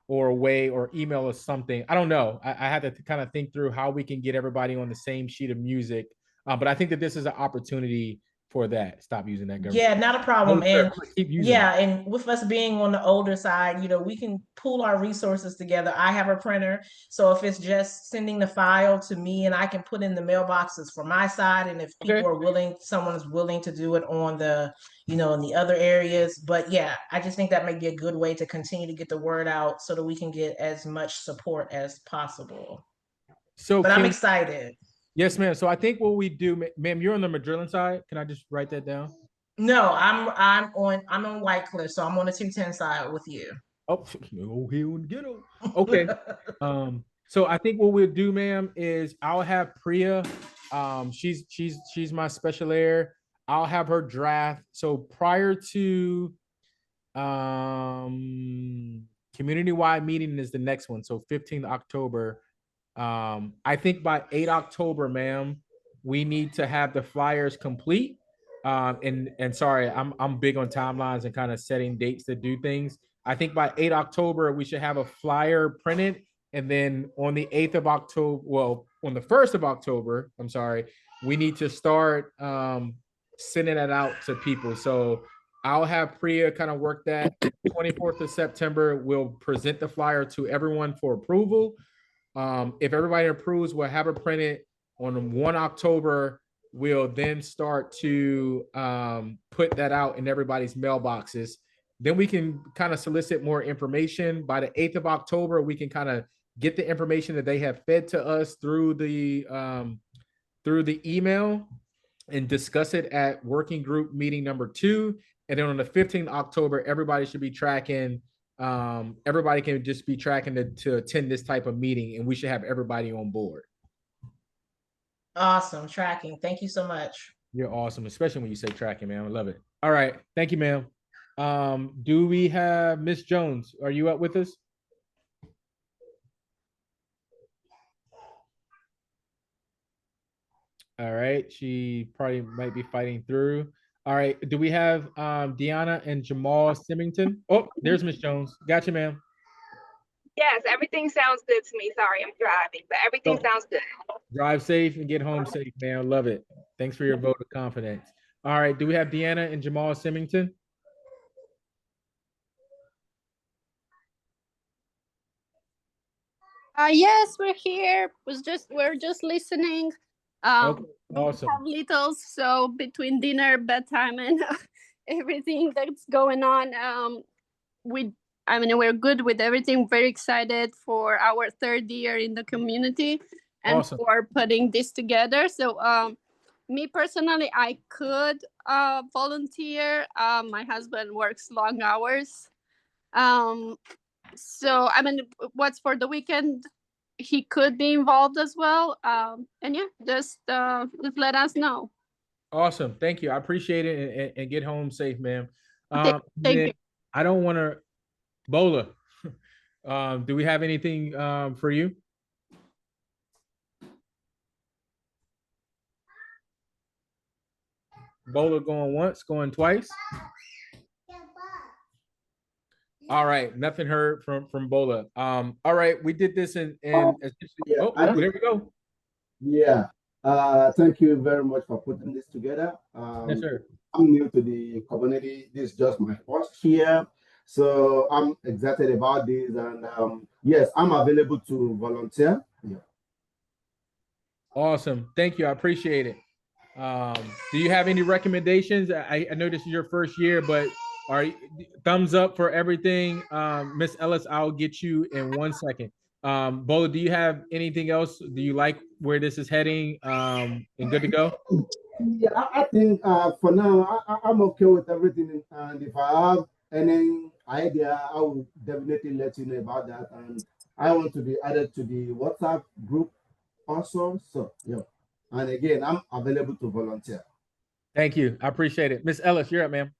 or a way, or email or something. I don't know. I had to kind of think through how we can get everybody on the same sheet of music. But I think that this is an opportunity for that. Stop using that government. Yeah, not a problem. No, sir, And I'm gonna keep using yeah, and with us being on the older side, we can pool our resources together. I have a printer, so if it's just sending the file to me and I can put in the mailboxes for my side, and if people Okay. are willing, someone is willing to do it on the, in the other areas. But yeah, I just think that might be a good way to continue to get the word out so that we can get as much support as possible. So But I'm excited. Yes, ma'am. So I think what we do, ma'am, you're on the Madrillen side. Can I just write that down? No, I'm on White Cliff, so I'm on the 210 side with you. Oh, no, here and ghetto. Okay. So I think what we'll do, ma'am, is I'll have Priya. She's my special air. I'll have her draft. So prior to community-wide meeting is the next one. So 15th October. I think by 8 October, ma'am, we need to have the flyers complete. And sorry, I'm big on timelines and kind of setting dates to do things. I think by 8 October, we should have a flyer printed. And then on the 8th of October, well, on the 1st of October, I'm sorry, we need to start sending that out to people. So I'll have Priya kind of work that. 24th of September, we'll present the flyer to everyone for approval. If everybody approves, we'll have it printed on 1 October. We'll then start to put that out in everybody's mailboxes. Then we can kind of solicit more information. By the 8th of October, we can kind of get the information that they have fed to us through the email and discuss it at working group meeting number 2. And then on the 15th of October, everybody should be tracking. Everybody can just be tracking to attend this type of meeting, and we should have everybody on board. Awesome. Tracking. Thank you so much. You're awesome, especially when you say tracking, man. I love it. All right. Thank you, ma'am. Do we have Miss Jones? Are you up with us? All right. She probably might be fighting through. All right. Do we have Deanna and Jamal Symington? Oh, there's Miss Jones. Gotcha, ma'am. Yes, everything sounds good to me. Sorry, I'm driving, but everything sounds good. Drive safe and get home safe, man. Love it. Thanks for your vote of confidence. All right. Do we have Deanna and Jamal Symington? Yes, we're here. We're just listening. Okay, awesome. We have littles, so between dinner, bedtime, and everything that's going on, we're good with everything. Very excited for our 3rd year in the community and awesome. For putting this together. So, me personally, I could volunteer. My husband works long hours. So, what's for the weekend? He could be involved as well. And yeah, just let us know. Awesome. Thank you. I appreciate it, and get home safe, ma'am. Thank you. I don't want to, Bola. Do we have anything for you? Bola going once, going twice. All right, nothing heard from Bola. All right, we did this in yeah, there we go. Yeah. Thank you very much for putting this together. Yes, sir. I'm new to the community. This is just my first year. So I'm excited about this. And yes, I'm available to volunteer. Yeah. Awesome. Thank you. I appreciate it. Do you have any recommendations? I know this is your first year, but are you, thumbs up for everything? Miss Ellis, I'll get you in 1 second. Bola, do you have anything else? Do you like where this is heading? And good to go? Yeah, I think for now, I'm okay with everything. And if I have any idea, I will definitely let you know about that. And I want to be added to the WhatsApp group also. So, yeah. And again, I'm available to volunteer. Thank you. I appreciate it. Miss Ellis, you're up, ma'am.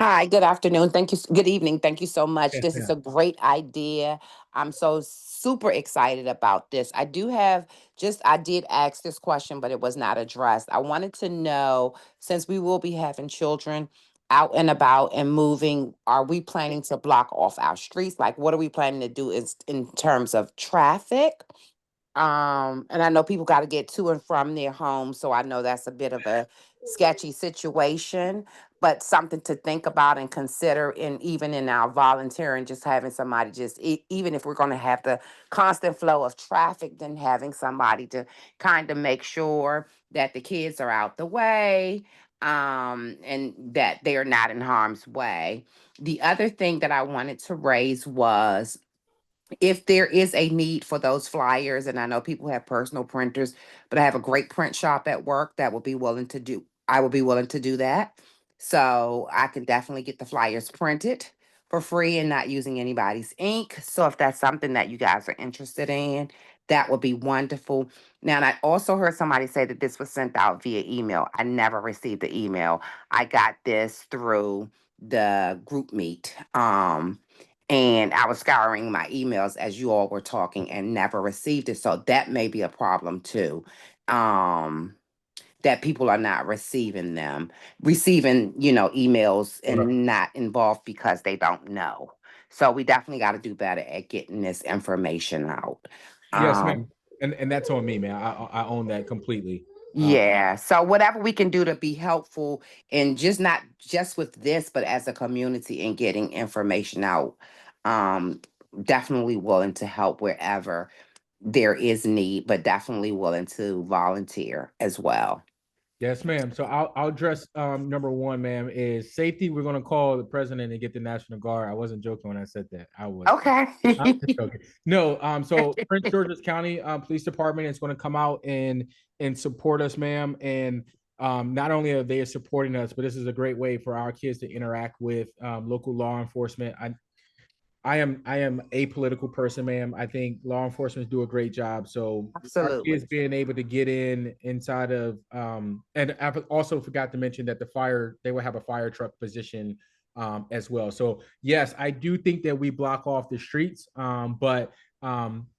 Hi, good afternoon. Thank you. Good evening. Thank you so much. Yes, This is a great idea. I'm so super excited about this. I did ask this question, but it was not addressed. I wanted to know, since we will be having children out and about and moving, are we planning to block off our streets? Like, what are we planning to do in terms of traffic? And I know people got to get to and from their homes, so I know that's a bit of a sketchy situation, but something to think about and consider. And even in our volunteering, just having somebody even if we're going to have the constant flow of traffic, then having somebody to kind of make sure that the kids are out the way, and that they're not in harm's way. The other thing that I wanted to raise was, if there is a need for those flyers, and I know people have personal printers, but I have a great print shop at work that will be willing to do, I will be willing to do that. So I can definitely get the flyers printed for free and not using anybody's ink. So if that's something that you guys are interested in, that would be wonderful. Now, and I also heard somebody say that this was sent out via email. I never received the email. I got this through the group meet. And I was scouring my emails as you all were talking and never received it. So that may be a problem too. That people are not receiving, emails and not involved because they don't know. So we definitely got to do better at getting this information out. Yes, ma'am. And that's on me, man. I own that completely. Yeah. So whatever we can do to be helpful, and just not just with this, but as a community in getting information out. Definitely willing to help wherever there is need, but definitely willing to volunteer as well. Yes, ma'am. So I'll address number one, ma'am, is safety. We're gonna call the president and get the National Guard. I wasn't joking when I said that. I was okay. I'm just joking. No, so Prince George's County Police Department is going to come out and support us, ma'am. And not only are they supporting us, but this is a great way for our kids to interact with local law enforcement. I am a political person, ma'am. I think law enforcement do a great job. So our kids being able to get inside of and I also forgot to mention that they will have a fire truck position as well. So yes, I do think that we block off the streets, but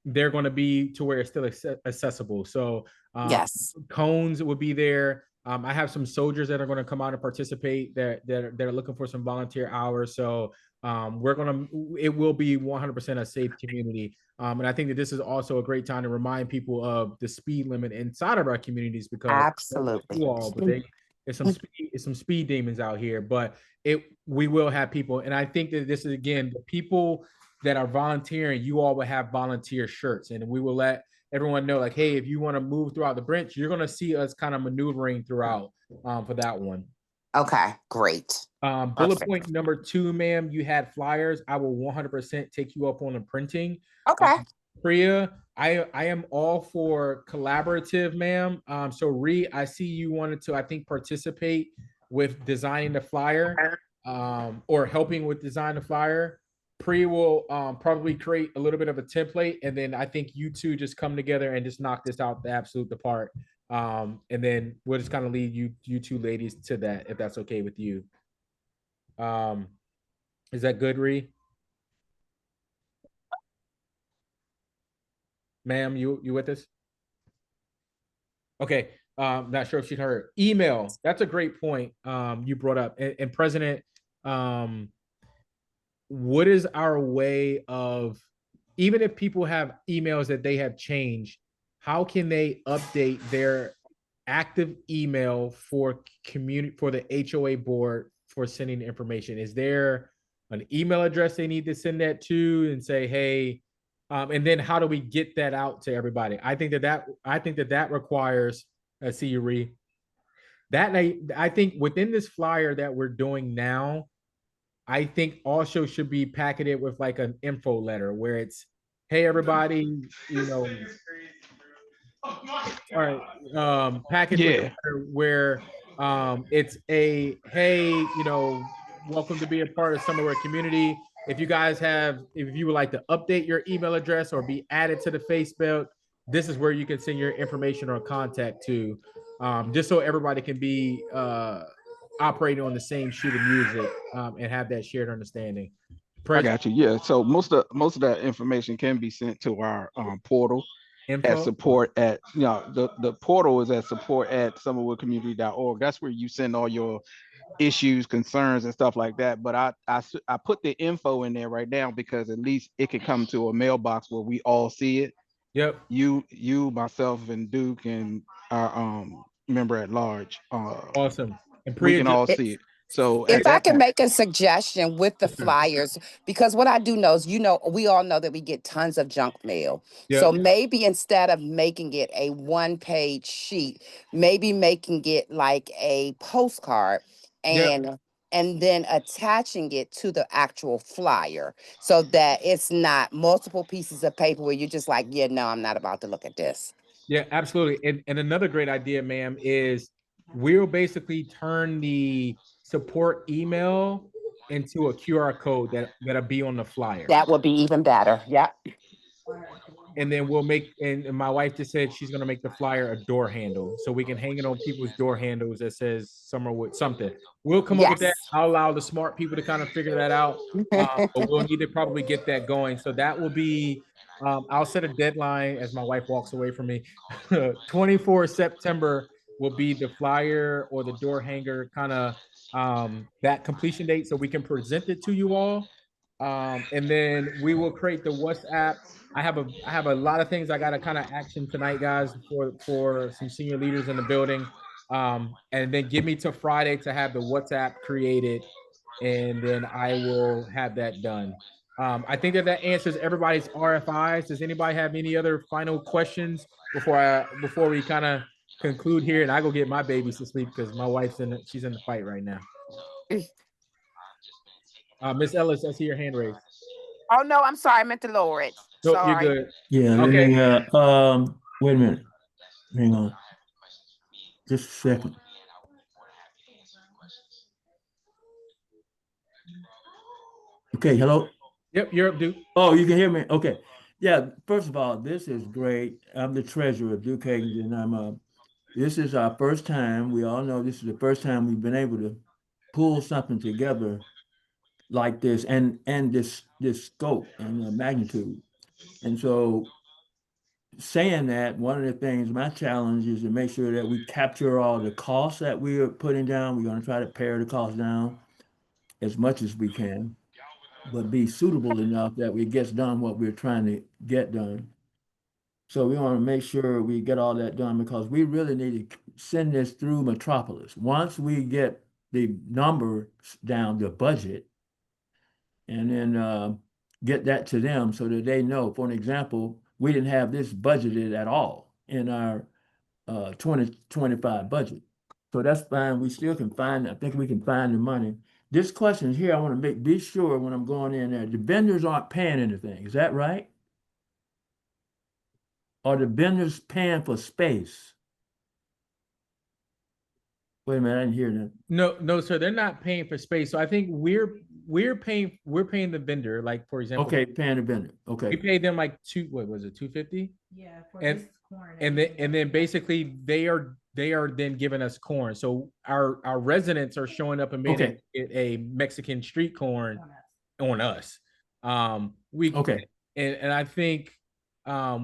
they're going to be to where it's still accessible. So yes, cones will be there. I have some soldiers that are going to come out and participate. They're looking for some volunteer hours. So it will be 100% a safe community. And I think that this is also a great time to remind people of the speed limit inside of our communities, because absolutely, there's some speed demons out here. But we will have people, and I think that this is, again, the people that are volunteering. You all will have volunteer shirts, and we will let everyone know, like, hey, if you want to move throughout the branch, you're going to see us kind of maneuvering throughout for that one. Okay, great. Bullet point number 2, ma'am, you had flyers. I will 100% take you up on the printing. Okay. Priya, I am all for collaborative, ma'am. So I see you wanted to, I think, participate with designing the flyer, or helping with design the flyer. Priya will probably create a little bit of a template, and then I think you two just come together and just knock this out the absolute apart. And then we'll just kind of lead you two ladies to that, if that's okay with you. Is that good, Ree? Ma'am, you with us? Okay. Not sure if she heard. Email. That's a great point you brought up. And President, what is our way of, even if people have emails that they have changed, how can they update their active email for the HOA board for sending information? Is there an email address they need to send that to and say, hey, and then how do we get that out to everybody? I think that requires, see you read that. I think within this flyer that we're doing now, I think also should be packaged with like an info letter where it's, hey, everybody, all right, package with a letter where it's a, hey, welcome to be a part of Summerwood community. If you would like to update your email address or be added to the Facebook, this is where you can send your information or contact to, just so everybody can be operating on the same sheet of music, and have that shared understanding. I got you. Yeah. So most of that information can be sent to our portal at Info. support at the portal is at support at summerwoodcommunity.org. That's where you send all your issues, concerns, and stuff like that. But I put the info in there right now because at least it can come to a mailbox where we all see it. Yep. You, myself, and Duke, and our member at large. Awesome. And We can all It- see it. So If at I that can point, make a suggestion with the flyers, because what I do know is, we all know that we get tons of junk mail. So Yep. maybe instead of making it a one-page sheet, maybe making it like a postcard Yep. and then attaching it to the actual flyer so that it's not multiple pieces of paper where you're just like, yeah, no, I'm not about to look at this. Yeah, absolutely. And another great idea, ma'am, is we'll basically turn the support email into a QR code that'll be on the flyer. That would be even better. Yeah. And then we'll make, and my wife just said she's gonna make the flyer a door handle, so we can hang it on people's door handles that says Summerwood something. We'll come up with that. Yes. I'll allow the smart people to kind of figure that out, but we'll need to probably get that going. So that will be, I'll set a deadline as my wife walks away from me. 24 September will be the flyer or the door hanger kind of that completion date, so we can present it to you all. And then we will create the WhatsApp. I have a lot of things I got to kind of action tonight, guys, for some senior leaders in the building. And then give me till Friday to have the WhatsApp created, and then I will have that done. I think that answers everybody's RFIs. Does anybody have any other final questions before we kind of conclude here? And I go get my babies to sleep because my wife's she's in the fight right now. Miss Ellis, I see your hand raised. Oh no, I'm sorry. I meant to lower it. No, Sorry. you're good. Yeah, let Okay. me, wait a minute. Hang on. Just a second. Okay, hello? Yep, you're up, Duke. Oh, you can hear me? Okay. Yeah, first of all, this is great. I'm the treasurer of Duke Hagen, and this is our first time. We all know this is the first time we've been able to pull something together like this and this scope and the magnitude. And so saying that, one of the things, my challenge is to make sure that we capture all the costs that we are putting down. We're going to try to pare the costs down as much as we can, but be suitable enough that it gets done what we're trying to get done. So we want to make sure we get all that done because we really need to send this through Metropolis. Once we get the numbers down, the budget, and then get that to them so that they know. For an example, we didn't have this budgeted at all in our 2025 budget. So that's fine. We still can find, I think we can find the money. This question here, I want to be sure when I'm going in there, the vendors aren't paying anything. Is that right? Are the vendors paying for space? Wait a minute, I didn't hear that. No, sir. They're not paying for space. So I think we're paying the vendor, like for example. Okay, paying the vendor. Okay. We paid them like $250? Yeah, for and, this corn. And then basically they are then giving us corn. So our residents are showing up and making a Mexican street corn on us. Okay. And I think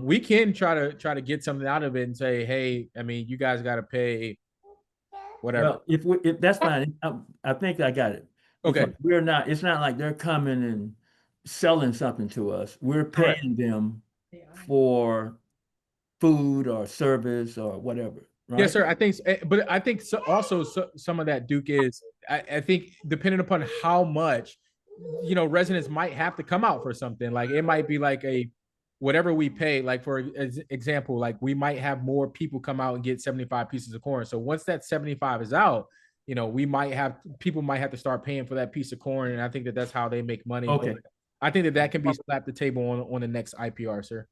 we can try to get something out of it and say, hey, I mean, you guys got to pay whatever. Well, if that's fine, I think I got it. Okay. It's not like they're coming and selling something to us. We're paying them for food or service or whatever. Right? Yes, sir. I think, but I think also some of that, Duke, is I think depending upon how much, residents might have to come out for something. Like it might be like whatever we pay, like for example, like we might have more people come out and get 75 pieces of corn. So once that 75 is out, people might have to start paying for that piece of corn. And I think that's how they make money. Okay. But I think that can be slapped the table on the next IPR, sir.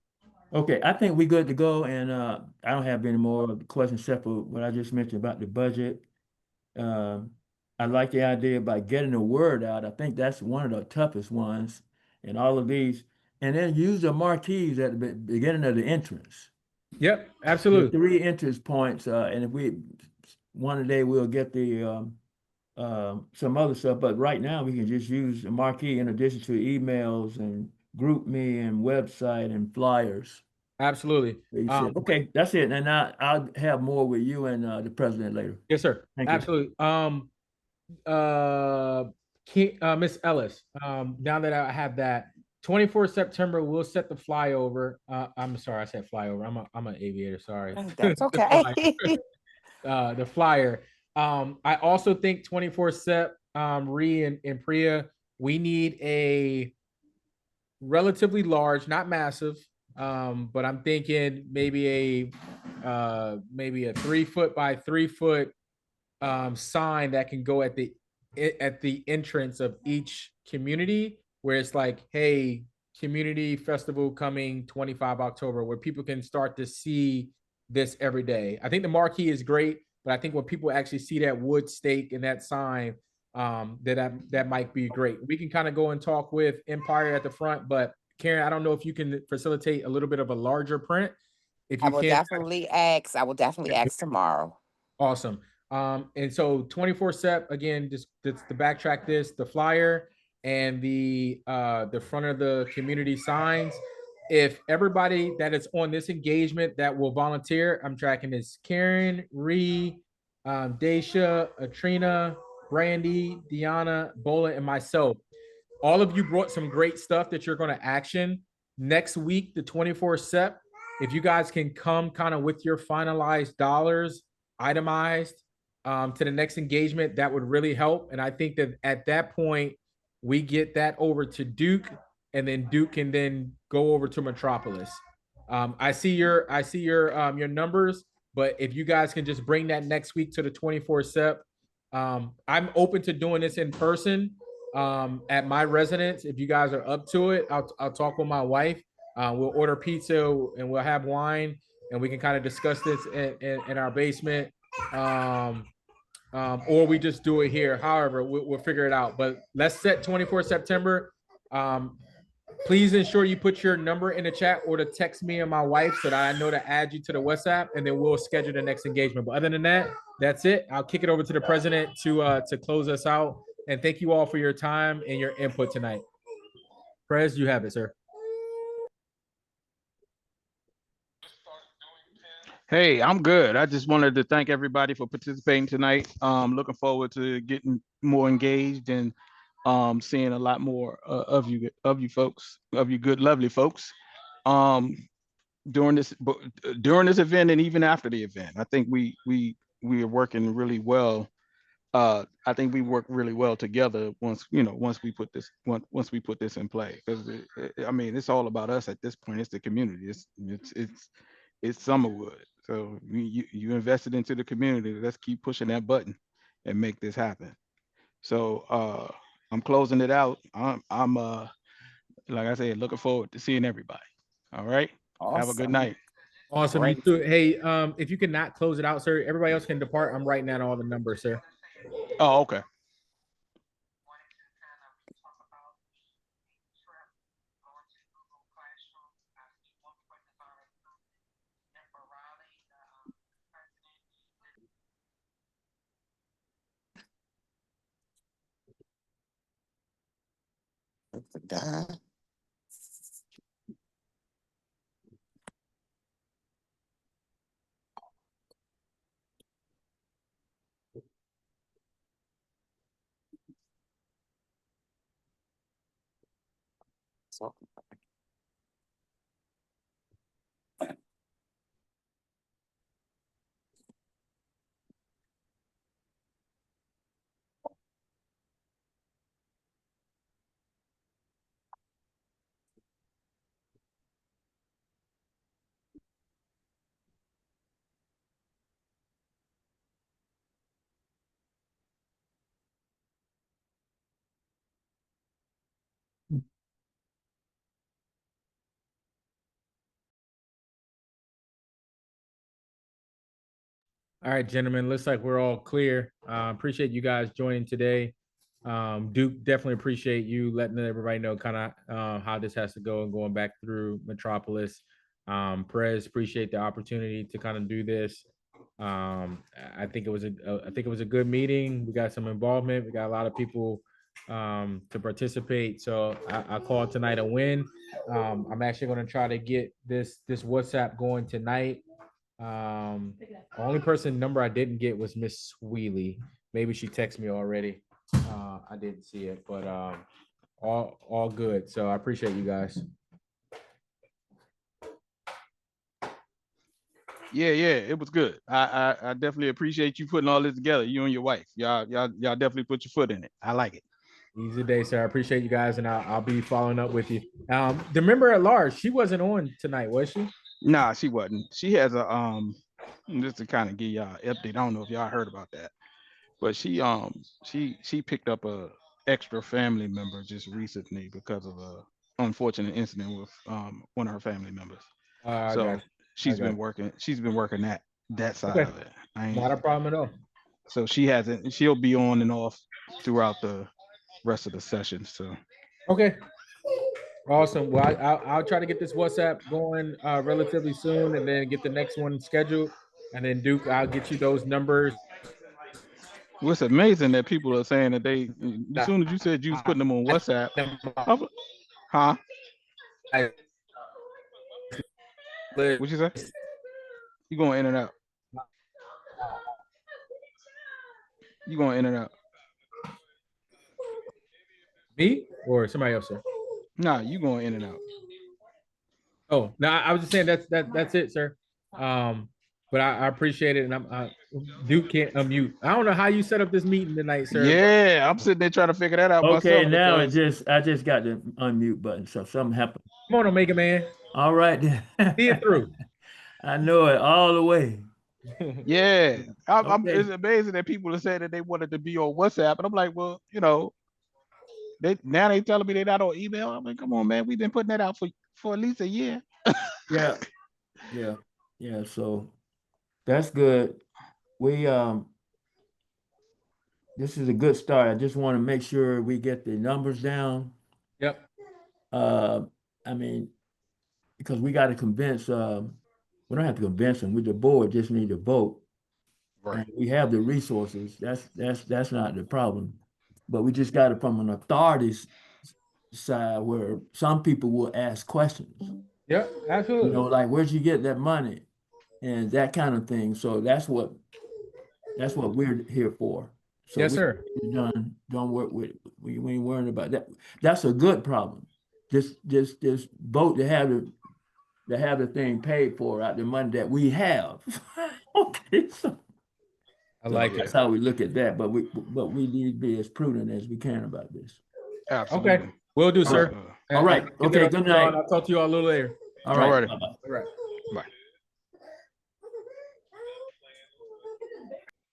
Okay, I think we're good to go. And I don't have any more questions except for what I just mentioned about the budget. I like the idea about getting the word out. I think that's one of the toughest ones in all of these. And then use the marquees at the beginning of the entrance. Yep, absolutely. The 3 entrance points. And if one day we'll get the some other stuff, but right now we can just use the marquee in addition to emails and group me and website and flyers. Absolutely. Okay, that's it. And I'll have more with you and the president later. Yes, sir. Thank you. Absolutely. Miss Ellis, now that I have that, 24 September, we'll set the flyover. I'm sorry, I said flyover. I'm an aviator, sorry. That's okay. The flyer. I also think 24 Sep, Ree and Priya, we need a relatively large, not massive, but I'm thinking maybe a 3 foot by 3 foot sign that can go at the entrance of each community, where it's like, hey, community festival coming 25 October, where people can start to see this every day. I think the marquee is great, but I think when people actually see that wood stake and that sign, that might be great. We can kind of go and talk with Empire at the front, but Karen, I don't know if you can facilitate a little bit of a larger print. If you I will definitely ask. I will definitely ask tomorrow. Awesome. And so 24 Sep, again, just to backtrack this, the flyer and the front of the community signs. If everybody that is on this engagement that will volunteer, I'm tracking this: Karen, Ree, Daisha, Atrina, Brandy, Deanna, Bola, and myself. All of you brought some great stuff that you're going to action next week, the 24 Sep. If you guys can come kind of with your finalized dollars itemized to the next engagement, that would really help. And I think that at that point, we get that over to Duke, and then Duke can then go over to Metropolis. I see your numbers, but if you guys can just bring that next week to the 24 Sep, I'm open to doing this in person at my residence. If you guys are up to it, I'll talk with my wife. We'll order pizza and we'll have wine, and we can kind of discuss this in our basement. Or we just do it here. However, we'll figure it out. But let's set 24 September. Please ensure you put your number in the chat or to text me and my wife so that I know to add you to the WhatsApp, and then we'll schedule the next engagement. But other than that, that's it. I'll kick it over to the president to close us out. And thank you all for your time and your input tonight. Prez, you have it, sir. Hey, I'm good. I just wanted to thank everybody for participating tonight. Looking forward to getting more engaged and seeing a lot more of you folks, of you good, lovely folks, during this event and even after the event. I think we are working really well. I think we work really well together once we put this in play, because I mean, it's all about us at this point. It's the community. It's Summerwood. So you invested into the community. Let's keep pushing that button and make this happen. So I'm closing it out. I'm like I said, looking forward to seeing everybody. All right. Awesome. Have a good night. Awesome. You too. Hey, if you cannot close it out, sir, everybody else can depart. I'm writing down all the numbers, sir. Oh, okay. Done. So. All right, gentlemen, looks like we're all clear. Appreciate you guys joining today. Duke, definitely appreciate you letting everybody know kind of how this has to go and going back through Metropolis. Perez, appreciate the opportunity to kind of do this. I think it was a good meeting. We got some involvement. We got a lot of people to participate. So I called tonight a win. I'm actually going to try to get this WhatsApp going tonight. The only person number I didn't get was Miss Wheely. Maybe she texted me already. I didn't see it, but all good. So I appreciate you guys. Yeah, it was good. I definitely appreciate you putting all this together. You and your wife, y'all definitely put your foot in it. I like it. Easy day, sir. I appreciate you guys, and I'll be following up with you. The member at large, she wasn't on tonight, was she? Nah, she wasn't. She has a just to kind of give y'all an update. I don't know if y'all heard about that, but she picked up a extra family member just recently because of a unfortunate incident with one of her family members. So she's been working that side of it. Not a problem at all. So she'll be on and off throughout the rest of the session. So okay. Awesome. Well, I'll try to get this WhatsApp going relatively soon, and then get the next one scheduled. And then Duke, I'll get you those numbers. Well, it's amazing that people are saying that as soon as you said you was putting them on WhatsApp, huh? What you say? You going in and out? You going in and out? Me or somebody else, sir? Nah, you going in and out. Oh, no, I was just saying that's it, sir. But I appreciate it, and Duke can't unmute. I don't know how you set up this meeting tonight, sir. Yeah, I'm sitting there trying to figure that out myself. Okay, now I just got the unmute button, so something happened. Come on, Omega Man. All right, see it through. I know it all the way. Yeah, it's amazing that people are saying that they wanted to be on WhatsApp, and I'm like, well, they telling me they're not on email. I'm like, come on, man, we've been putting that out for at least a year. Yeah. So that's good. We this is a good start. I just want to make sure we get the numbers down. Yep. I mean, because we got to convince. We don't have to convince them. The board just need to vote. Right. And we have the resources. That's not the problem. But we just got it from an authority's side where some people will ask questions. Yep, absolutely. Like, where'd you get that money? And that kind of thing. So that's what we're here for. So yes, sir. Don't work with it. We ain't worrying about that. That's a good problem. Just vote to have the thing paid for out the money that we have. Okay, so I like it. That's how we look at that. But we need to be as prudent as we can about this. Absolutely. Okay, will do, sir. All right. Okay. Good night. I'll talk to you all a little later. All right. All right. Bye.